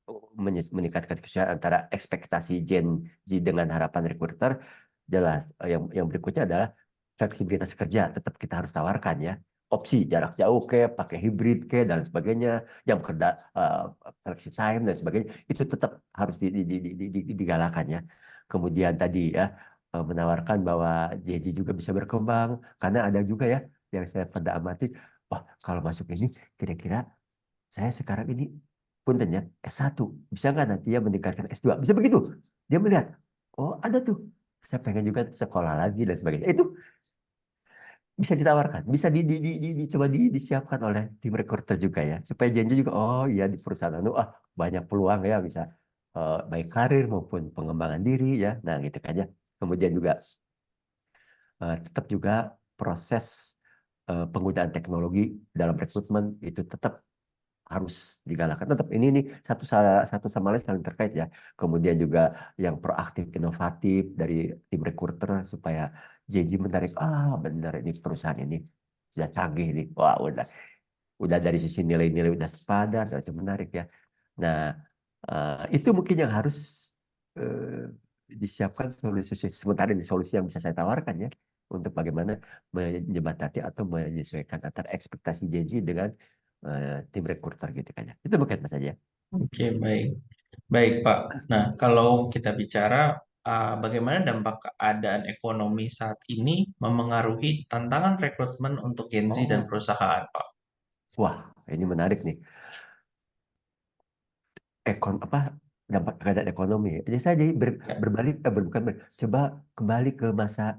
meningkatkan kesesuaian antara ekspektasi Gen Z dengan harapan recruiter, jelas. Yang berikutnya adalah fleksibilitas kerja tetap kita harus tawarkan ya. opsi jarak jauh pakai hibrid dan sebagainya, jam kerja flexi time dan sebagainya, itu tetap harus digalakan ya. Kemudian tadi ya menawarkan bahwa JJ juga bisa berkembang, karena ada juga ya yang saya pada amati, wah kalau masuk ini kira-kira saya sekarang ini puntennya S1, bisa nggak nanti ya meningkatkan S2, bisa begitu. Dia melihat, oh ada tuh, saya pengen juga sekolah lagi dan sebagainya. Itu bisa ditawarkan, bisa coba disiapkan oleh tim recruiter juga ya, supaya janji juga, oh iya di perusahaan banyak peluang ya, bisa baik karir maupun pengembangan diri ya. Nah gitu kan ya. Kemudian juga tetap juga proses penggunaan teknologi dalam rekrutmen itu tetap harus digalakan. Tetap ini nih satu sama lain saling terkait ya. Kemudian juga yang proaktif, inovatif dari tim recruiter supaya JJ menarik. Benar ini perusahaan ini sudah canggih nih. Wah udah dari sisi nilai-nilai udah sepadan, itu menarik ya. Nah itu mungkin yang harus eh, disiapkan solusi. Sementara ini solusi yang bisa saya tawarkan ya untuk bagaimana menjembatani atau menyesuaikan antara ekspektasi JJ dengan tim recruiter gitu kan ya. Itu mungkin Mas aja. Oke, baik. Baik, Pak. Nah, kalau kita bicara bagaimana dampak keadaan ekonomi saat ini memengaruhi tantangan rekrutmen untuk Gen Z dan Oh, perusahaan, Pak. wah, ini menarik nih. Apa dampak keadaan ekonomi ya. Jadi saya jadi Ya, berbalik bukan coba kembali ke masa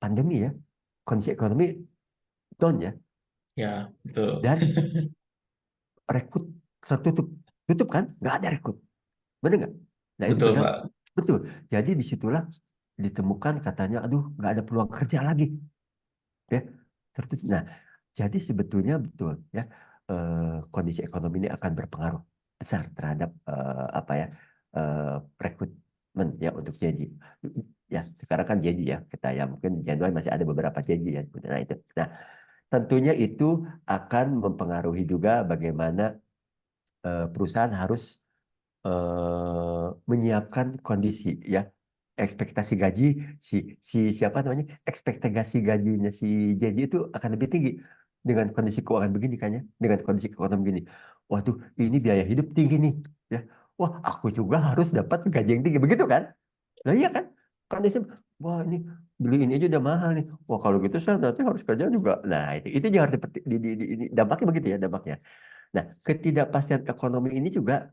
pandemi ya. Kondisi ekonomi down ya, ya, betul. dan rekrut tertutup. Tutup kan? Nggak ada rekrut. Benar nggak? Nah itu Betul, benar. Pak. Betul. Jadi disitulah ditemukan katanya, aduh nggak ada peluang kerja lagi. Ya, tertutup. Nah, jadi sebetulnya betul ya, kondisi ekonomi ini akan berpengaruh besar terhadap apa ya, rekrutmen ya untuk JJ. Ya, sekarang kan JJ ya kita ya, mungkin Januari masih ada beberapa JJ ya. Nah itu. Nah, tentunya itu akan mempengaruhi juga bagaimana perusahaan harus menyiapkan kondisi ya, ekspektasi gaji siapa namanya, ekspektasi gajinya si JJ itu akan lebih tinggi dengan kondisi keuangan begini kan ya, dengan kondisi keuangan begini. Waduh, ini biaya hidup tinggi nih ya. Wah, aku juga harus dapat gaji yang tinggi begitu kan? Nah iya kan? Kondisi, wah ini beli ini aja udah mahal nih. Wah kalau gitu saya nanti harus kerja juga. Nah itu juga harus dampaknya begitu ya dampaknya. Nah, ketidakpastian ekonomi ini juga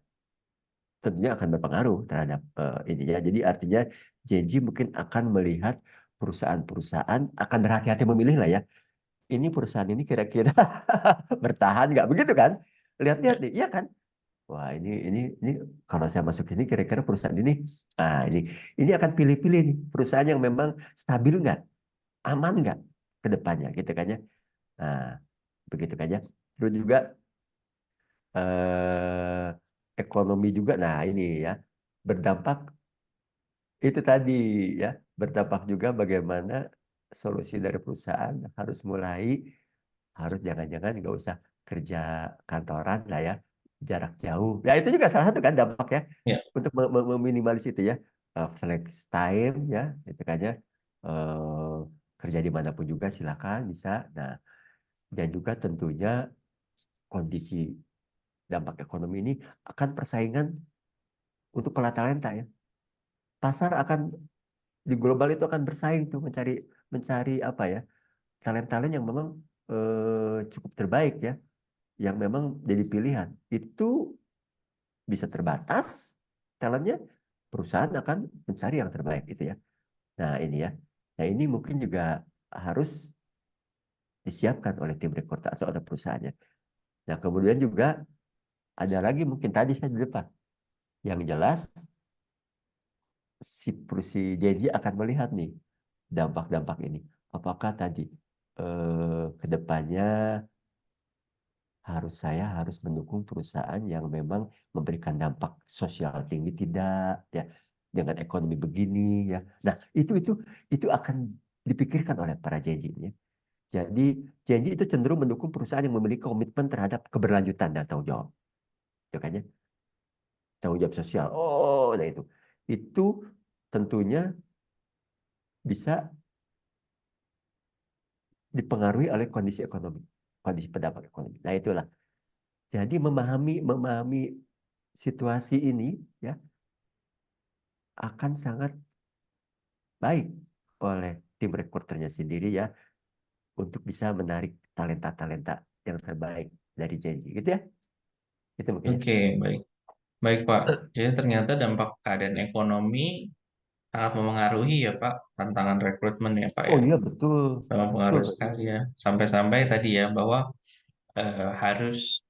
tentunya akan berpengaruh terhadap ini ya. Jadi artinya Genji mungkin akan melihat perusahaan-perusahaan akan berhati-hati memilih lah ya. Ini perusahaan ini kira-kira bertahan nggak begitu kan? Lihat-lihat nih, iya kan? Wah ini kalau saya masuk ini kira-kira perusahaan ini akan pilih-pilih nih perusahaan yang memang stabil nggak, aman nggak ke depannya gitu kan ya. Nah begitu kan ya. Terus juga eh, ekonomi juga. Nah ini ya berdampak itu tadi ya, berdampak juga bagaimana solusi dari perusahaan harus jangan-jangan nggak usah kerja kantoran lah ya, jarak jauh. Ya itu juga salah satu kan dampak ya Ya, untuk meminimalis itu ya. Flex time ya itu kan ya. Eh, Kerja dimanapun juga silakan bisa. Nah dan juga tentunya kondisi dampak ekonomi ini akan persaingan untuk para talenta ya. Pasar akan di global itu akan bersaing tuh mencari mencari apa ya, talent-talent yang memang cukup terbaik ya, yang memang jadi pilihan. Itu bisa terbatas talentnya, perusahaan akan mencari yang terbaik itu ya. Nah ini ya, nah ini mungkin juga harus disiapkan oleh tim recruiter atau oleh perusahaannya. Nah kemudian juga ada lagi mungkin tadi saya di depan, yang jelas si JJ akan melihat nih dampak-dampak ini. Apakah tadi ke depannya saya harus mendukung perusahaan yang memang memberikan dampak sosial tinggi tidak ya, dengan ekonomi begini ya. Nah, itu akan dipikirkan oleh para JJ ya. Jadi JJ itu cenderung mendukung perusahaan yang memiliki komitmen terhadap keberlanjutan dan tanggung jawab. Itu kan ya, tanggung jawab sosial. Oh, nah itu. Itu tentunya bisa dipengaruhi oleh kondisi ekonomi, kondisi berdampak ekonomi. Nah itulah. Jadi memahami situasi ini ya akan sangat baik oleh tim rekruternya sendiri ya untuk bisa menarik talenta-talenta yang terbaik dari Genji gitu ya. Itu mungkin ya. Oke, baik. Baik, Pak. Jadi ternyata dampak keadaan ekonomi sangat memengaruhi ya, Pak, tantangan rekrutmen ya, Pak Oh ya. iya betul. Betul. Mempengaruhi sekali ya. Sampai-sampai tadi ya bahwa harus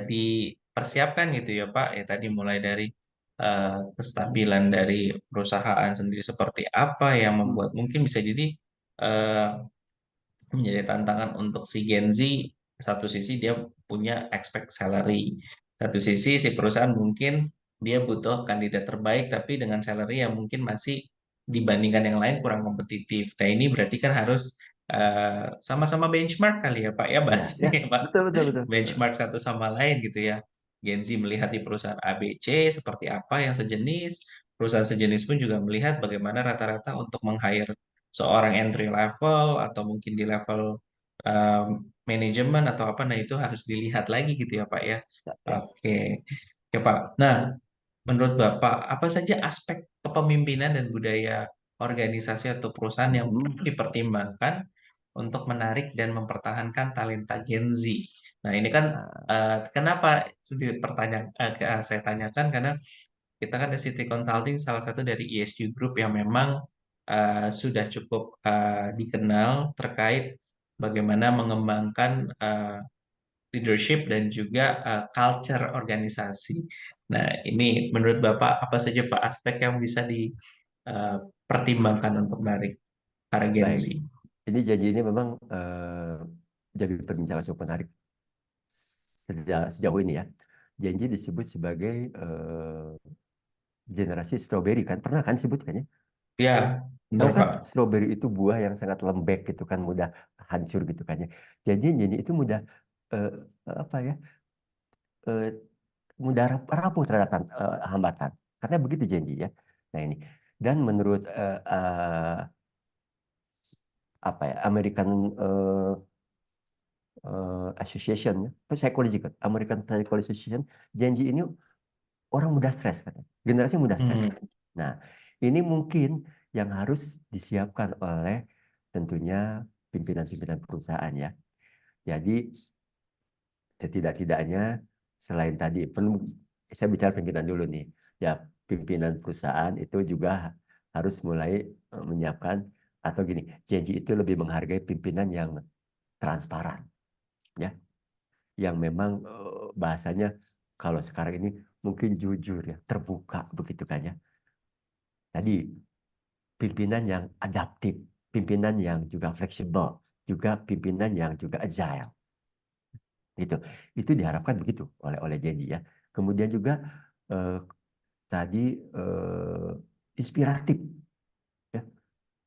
dipersiapkan gitu ya, Pak. Ya tadi mulai dari kestabilan dari perusahaan sendiri seperti apa yang membuat mungkin bisa jadi eh, menjadi tantangan untuk si Gen Z. Satu sisi dia punya expect salary, satu sisi si perusahaan mungkin dia butuh kandidat terbaik tapi dengan salary yang mungkin masih dibandingkan yang lain kurang kompetitif. Nah ini berarti kan harus sama-sama benchmark kali ya Pak ya Ya, ya, bahasanya ya, Pak. betul betul betul. Benchmark satu sama lain gitu ya. Gen Z melihat di perusahaan ABC seperti apa yang sejenis, perusahaan sejenis pun juga melihat bagaimana rata-rata untuk meng-hire seorang entry level atau mungkin di level manajemen atau apa, nah itu harus dilihat lagi gitu ya Pak ya. Ya, ya. Oke, oke Pak. Nah, menurut Bapak apa saja aspek kepemimpinan dan budaya organisasi atau perusahaan yang perlu dipertimbangkan untuk menarik dan mempertahankan talenta Gen Z? Nah, ini kan kenapa sedikit pertanyaan saya tanyakan karena kita kan City Consulting salah satu dari ESG Group yang memang sudah cukup dikenal terkait bagaimana mengembangkan leadership dan juga culture organisasi. Nah, ini menurut Bapak apa saja Pak aspek yang bisa dipertimbangkan untuk menarik para Gen Baik. Z? Ini Janji ini memang jadi perbincangan cukup menarik sejauh ini ya. Janji disebut sebagai generasi strawberry kan, pernah kan sebutkannya? Ya, benar Tahu kan Pak. strawberry itu buah yang sangat lembek gitu kan, mudah hancur gitu kan ya. Jadi itu mudah eh, apa ya? eh, mudah rapuh terhadap hambatan. Karena begitu Janji ya. Nah ini. Dan menurut apa ya? American Association, Psychological, American Psychology Association, Janji ini orang mudah stres katanya. Generasi mudah stres. Nah, ini mungkin yang harus disiapkan oleh tentunya pimpinan-pimpinan perusahaan ya. Jadi setidak-tidaknya selain tadi, saya bicara pimpinan dulu nih. Ya, pimpinan perusahaan itu juga harus mulai menyiapkan atau gini, janji itu lebih menghargai pimpinan yang transparan, ya, yang memang bahasanya kalau sekarang ini mungkin jujur ya, terbuka begitu kan ya. Tadi pimpinan yang adaptif, pimpinan yang juga fleksibel, juga pimpinan yang juga agile. Gitu. Itu diharapkan begitu oleh Jenny ya. Kemudian juga eh, tadi inspiratif ya.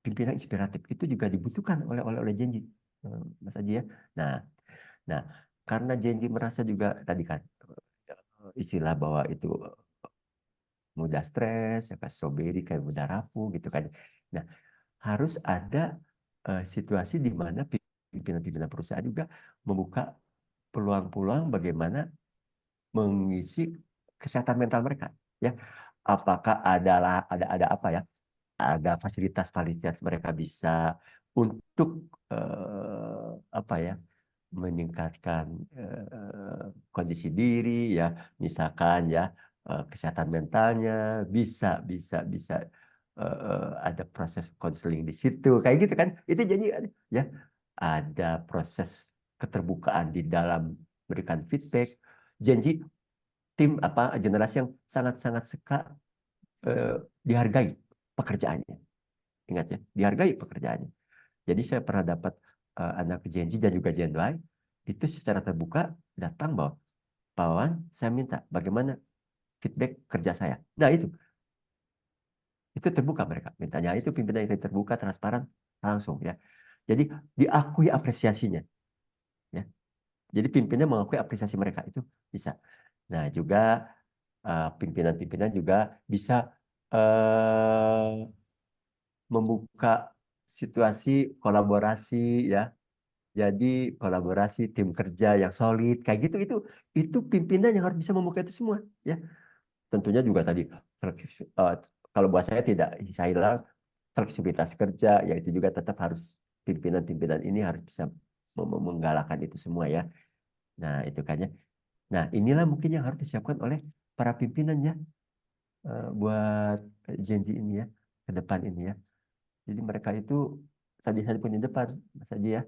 Pimpinan inspiratif itu juga dibutuhkan oleh Jenny, Mas Aji ya. Nah, nah karena Jenny merasa juga tadi kan istilah bahwa itu mudah stres, ya kan strawberry kayak mudah rapuh gitu kan. Nah, harus ada situasi di mana pimpinan-pimpinan perusahaan juga membuka peluang-peluang bagaimana mengisi kesehatan mental mereka, ya. Apakah ada apa ya? Ada fasilitas mereka bisa untuk apa ya? Meningkatkan kondisi diri ya, misalkan ya kesehatan mentalnya bisa ada proses konseling di situ kayak gitu kan, itu jadi ya ada proses keterbukaan di dalam berikan feedback, janji tim apa generasi yang sangat-sangat suka dihargai pekerjaannya, ingat ya, dihargai pekerjaannya. Jadi saya pernah dapat anak Gen Z dan juga Gen Y itu secara terbuka datang bahwa Pak Wawan, saya minta bagaimana feedback kerja saya. Nah itu terbuka mereka mintanya, itu pimpinan yang terbuka transparan langsung ya. Jadi diakui apresiasinya ya. Jadi pimpinan mengakui apresiasi mereka itu bisa. Nah juga pimpinan-pimpinan juga bisa membuka situasi kolaborasi ya. Jadi kolaborasi tim kerja yang solid kayak gitu itu pimpinan yang harus bisa membuka itu semua ya. Tentunya juga tadi kalau buat saya tidak saya bilang fleksibilitas kerja ya itu juga tetap harus pimpinan-pimpinan ini harus bisa menggalakkan itu semua ya. Nah, itu kan ya. Nah, inilah mungkin yang harus disiapkan oleh para pimpinan ya buat janji ini ya ke depan ini ya. Jadi mereka itu tadi saya punya depan Mas Haji ya.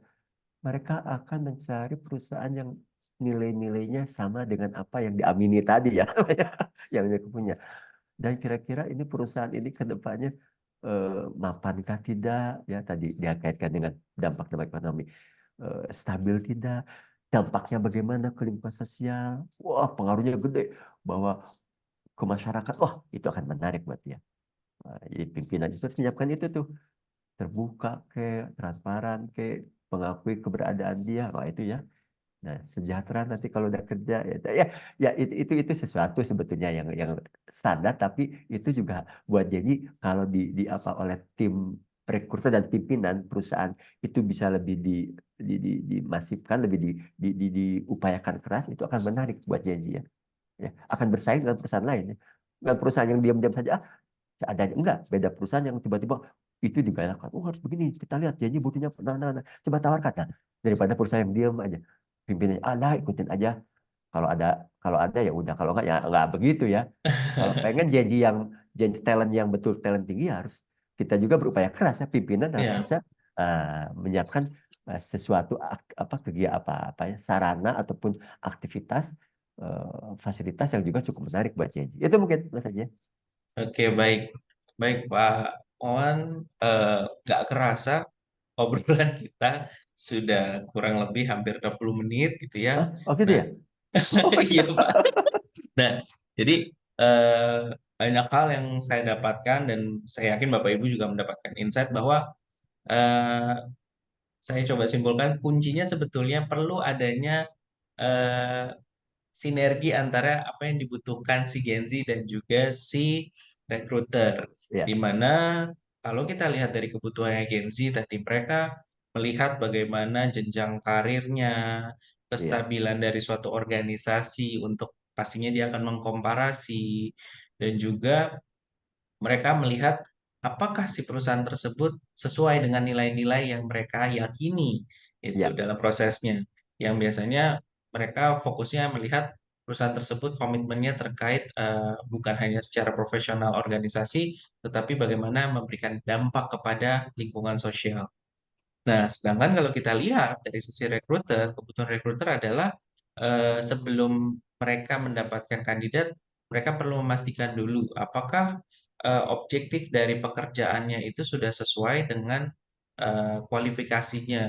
Mereka akan mencari perusahaan yang nilai-nilainya sama dengan apa yang diamini tadi ya, yang mereka punya. Dan kira-kira ini perusahaan ini ke depannya mapankah tidak ya tadi dia kaitkan dengan dampak-dampak ekonomi stabil tidak, dampaknya bagaimana ke lingkungan sosial, wah pengaruhnya gede bahwa ke masyarakat, wah itu akan menarik buat dia. Jadi pimpinan itu harus menyiapkan itu tuh terbuka ke transparan ke mengakui keberadaan dia, wah itu ya. Nah, sejahtera nanti kalau udah kerja ya itu sesuatu sebetulnya yang standar tapi itu juga buat jadi kalau di apa oleh tim rekruter dan pimpinan perusahaan itu bisa lebih dimasifkan lebih diupayakan keras itu akan menarik buat janji ya. Ya akan bersaing dengan perusahaan lain ya. Dengan perusahaan yang diam-diam saja seadanya enggak beda perusahaan yang tiba-tiba itu digalakkan oh harus begini kita lihat janji butuhnya nah coba tawarkan nah daripada perusahaan yang diam aja pimpinannya ada ikutin aja kalau ada ya udah kalau enggak ya enggak begitu ya kalau pengen janji talent yang betul talent tinggi ya harus kita juga berupaya keras ya pimpinan harus Ya, bisa menyiapkan sesuatu apa kegiatan apa ya sarana ataupun aktivitas fasilitas yang juga cukup menarik buat janji itu mungkin mas aja. oke, baik. Baik, Pak Owan. Nggak kerasa obrolan kita sudah kurang lebih hampir 60 menit gitu ya. Hah? Oh gitu Nah, ya. Oh, iya, Pak. Nah, jadi banyak hal yang saya dapatkan dan saya yakin Bapak Ibu juga mendapatkan insight bahwa eh, saya coba simpulkan kuncinya sebetulnya perlu adanya eh, sinergi antara apa yang dibutuhkan si Gen Z dan juga si recruiter. ya Di mana kalau kita lihat dari kebutuhannya Gen Z tadi mereka melihat bagaimana jenjang karirnya, iya kestabilan dari suatu organisasi untuk pastinya dia akan mengkomparasi dan juga mereka melihat apakah si perusahaan tersebut sesuai dengan nilai-nilai yang mereka yakini itu iya dalam prosesnya. Yang biasanya mereka fokusnya melihat perusahaan tersebut komitmennya terkait bukan hanya secara profesional organisasi, tetapi bagaimana memberikan dampak kepada lingkungan sosial. Nah, sedangkan kalau kita lihat dari sisi rekruter, kebutuhan rekruter adalah sebelum mereka mendapatkan kandidat, mereka perlu memastikan dulu apakah objektif dari pekerjaannya itu sudah sesuai dengan kualifikasinya.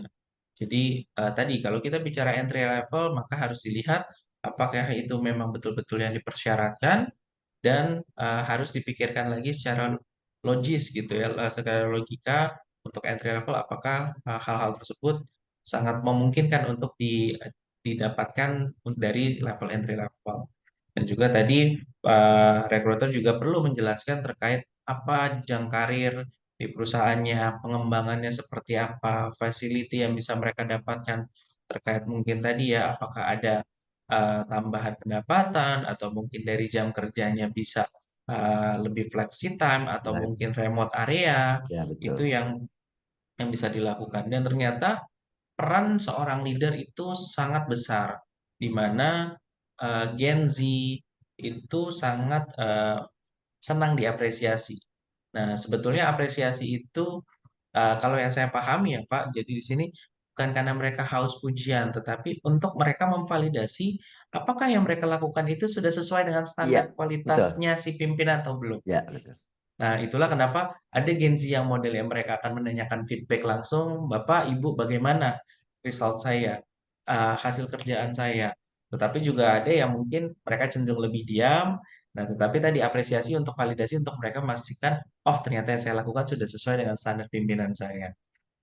Jadi tadi kalau kita bicara entry level, maka harus dilihat apakah itu memang betul-betul yang dipersyaratkan dan harus dipikirkan lagi secara logis gitu ya, secara logika untuk entry level apakah hal-hal tersebut sangat memungkinkan untuk didapatkan dari level entry level. Dan juga tadi recruiter juga perlu menjelaskan terkait apa jenjang karir di perusahaannya, pengembangannya seperti apa, facility yang bisa mereka dapatkan terkait mungkin tadi ya apakah ada tambahan pendapatan atau mungkin dari jam kerjanya bisa lebih flexi time atau nah, mungkin remote area ya itu betul yang bisa dilakukan dan ternyata peran seorang leader itu sangat besar di mana Gen Z itu sangat senang diapresiasi. Nah, sebetulnya apresiasi itu kalau yang saya pahami ya Pak, jadi di sini bukan karena mereka haus pujian, tetapi untuk mereka memvalidasi apakah yang mereka lakukan itu sudah sesuai dengan iya standar betul kualitasnya si pimpinan atau belum. ya betul Nah, itulah kenapa ada Gen Z yang modelnya mereka akan menanyakan feedback langsung, Bapak, Ibu, bagaimana result saya, hasil kerjaan saya. Tetapi juga ada yang mungkin mereka cenderung lebih diam. Nah, tetapi tadi apresiasi untuk validasi untuk mereka memastikan, oh ternyata yang saya lakukan sudah sesuai dengan standar pimpinan saya.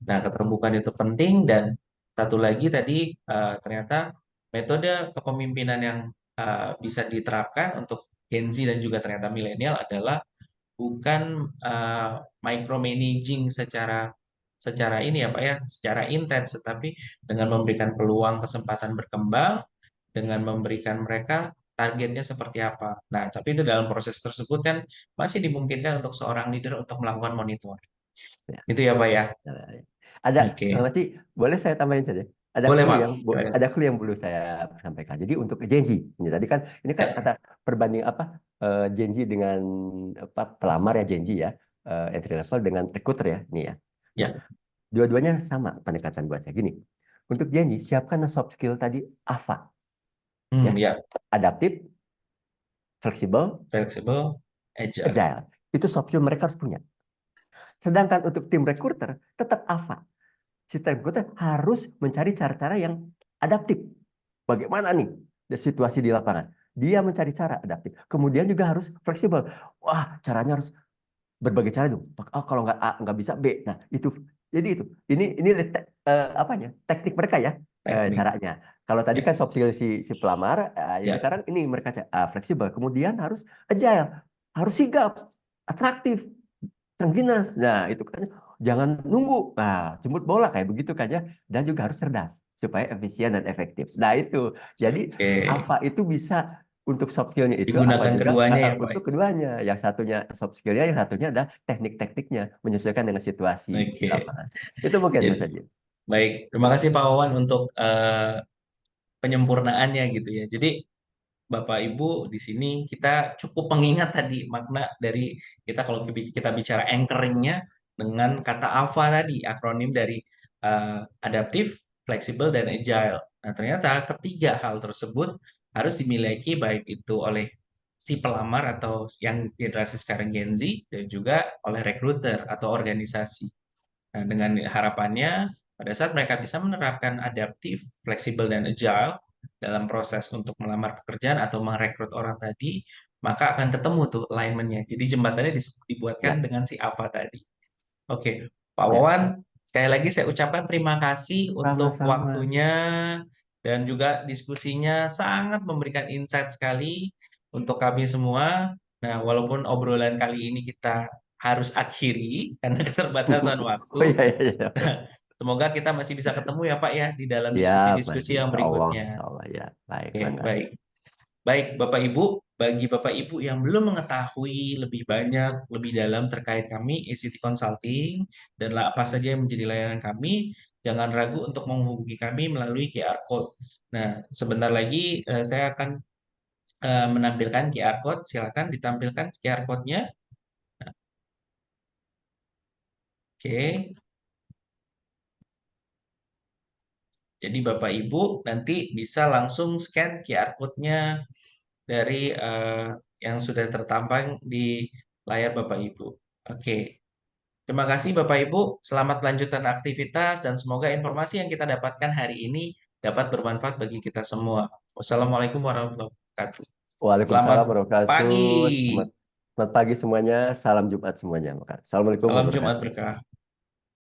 Nah, keterbukaan itu penting dan satu lagi tadi ternyata metode kepemimpinan yang bisa diterapkan untuk Gen Z dan juga ternyata milenial adalah bukan micromanaging secara secara ini ya Pak ya, secara intens, tetapi dengan memberikan peluang kesempatan berkembang, dengan memberikan mereka targetnya seperti apa. Nah, tapi itu dalam proses tersebut kan masih dimungkinkan untuk seorang leader untuk melakukan monitor. Ya. Itu ya Pak ya. Ya. Ada, Oke. berarti boleh saya tambahin saja. Ada Boleh clue Pak. yang Silakan. ada clue yang perlu saya sampaikan. Jadi untuk janji, ini tadi kan ini kan Ya. kata perbanding apa janji dengan apa pelamar ya janji ya entry level dengan recruiter ya ini ya. Ya. Nah, dua-duanya sama pendekatan buat saya gini. Untuk janji siapkan soft skill tadi AVA ya. Ya. Adaptif, fleksibel, Flexible, agile. agile. Itu soft skill mereka harus punya. Sedangkan untuk tim recruiter tetap AVA. Si tim recruiter harus mencari cara-cara yang adaptif. Bagaimana nih situasi di lapangan? Dia mencari cara adaptif. Kemudian juga harus fleksibel. Wah, caranya harus berbagai cara dong. Oh, kalau nggak A, nggak bisa B. Nah, itu. Jadi itu. Ini apanya? Teknik mereka ya. Teknik. Caranya. Kalau tadi Ya. kan soft skill si pelamar, yang Ya. sekarang ini mereka fleksibel. Kemudian harus agile, harus sigap, atraktif, Sangkinas. Nah, itu kan jangan nunggu. Nah, jemput bola kayak begitu kan ya. Dan juga harus cerdas supaya efisien dan efektif. Nah, itu. Jadi Oke. AVA itu bisa untuk soft skill-nya itu apa Digunakan juga keduanya ya Pak. untuk keduanya. Yang satunya soft skill-nya, yang satunya adalah teknik-tekniknya menyesuaikan dengan situasi di Oke. lapangan. Itu mungkin Mas Jadi, Adi. baik. Terima kasih Pak Wawan untuk penyempurnaannya gitu ya. Jadi Bapak Ibu di sini kita cukup mengingat tadi makna dari kita kalau kita bicara anchoringnya dengan kata AVA tadi, akronim dari adaptif, fleksibel, dan agile. Nah, ternyata ketiga hal tersebut harus dimiliki baik itu oleh si pelamar atau yang generasi sekarang Gen Z dan juga oleh recruiter atau organisasi. Nah, dengan harapannya pada saat mereka bisa menerapkan adaptif, fleksibel, dan agile dalam proses untuk melamar pekerjaan atau merekrut orang tadi, maka akan ketemu tuh alignment-nya. Jadi jembatannya dibuatkan Ya, dengan si AVA tadi. Oke, Pak ya. Wawan, sekali lagi saya ucapkan terima kasih untuk Sama-sama. waktunya dan juga diskusinya sangat memberikan insight sekali untuk kami semua. Nah, walaupun obrolan kali ini kita harus akhiri karena keterbatasan waktu, Oh iya, iya, iya. semoga kita masih bisa ketemu ya Pak ya di dalam Siap, Mas. diskusi-diskusi yang Insya Allah. berikutnya. Insya Allah ya. Baik, Oke, mantap. baik. Baik, Bapak Ibu, bagi Bapak Ibu yang belum mengetahui lebih banyak, lebih dalam terkait kami, ACT Consulting, dan apa saja yang menjadi layanan kami, jangan ragu untuk menghubungi kami melalui QR Code. Nah, sebentar lagi saya akan menampilkan QR Code. Silakan ditampilkan QR Code-nya. Oke. Jadi Bapak Ibu nanti bisa langsung scan QR Code-nya dari yang sudah tertampang di layar Bapak Ibu. Oke. Terima kasih Bapak Ibu, selamat lanjutan aktivitas dan semoga informasi yang kita dapatkan hari ini dapat bermanfaat bagi kita semua. Wassalamualaikum warahmatullahi wabarakatuh. Selamat Waalaikumsalam warahmatullahi pagi. wabarakatuh. Selamat pagi semuanya. Salam Jumat semuanya. Assalamualaikum Salam warahmatullahi Jumat wabarakatuh. berkah.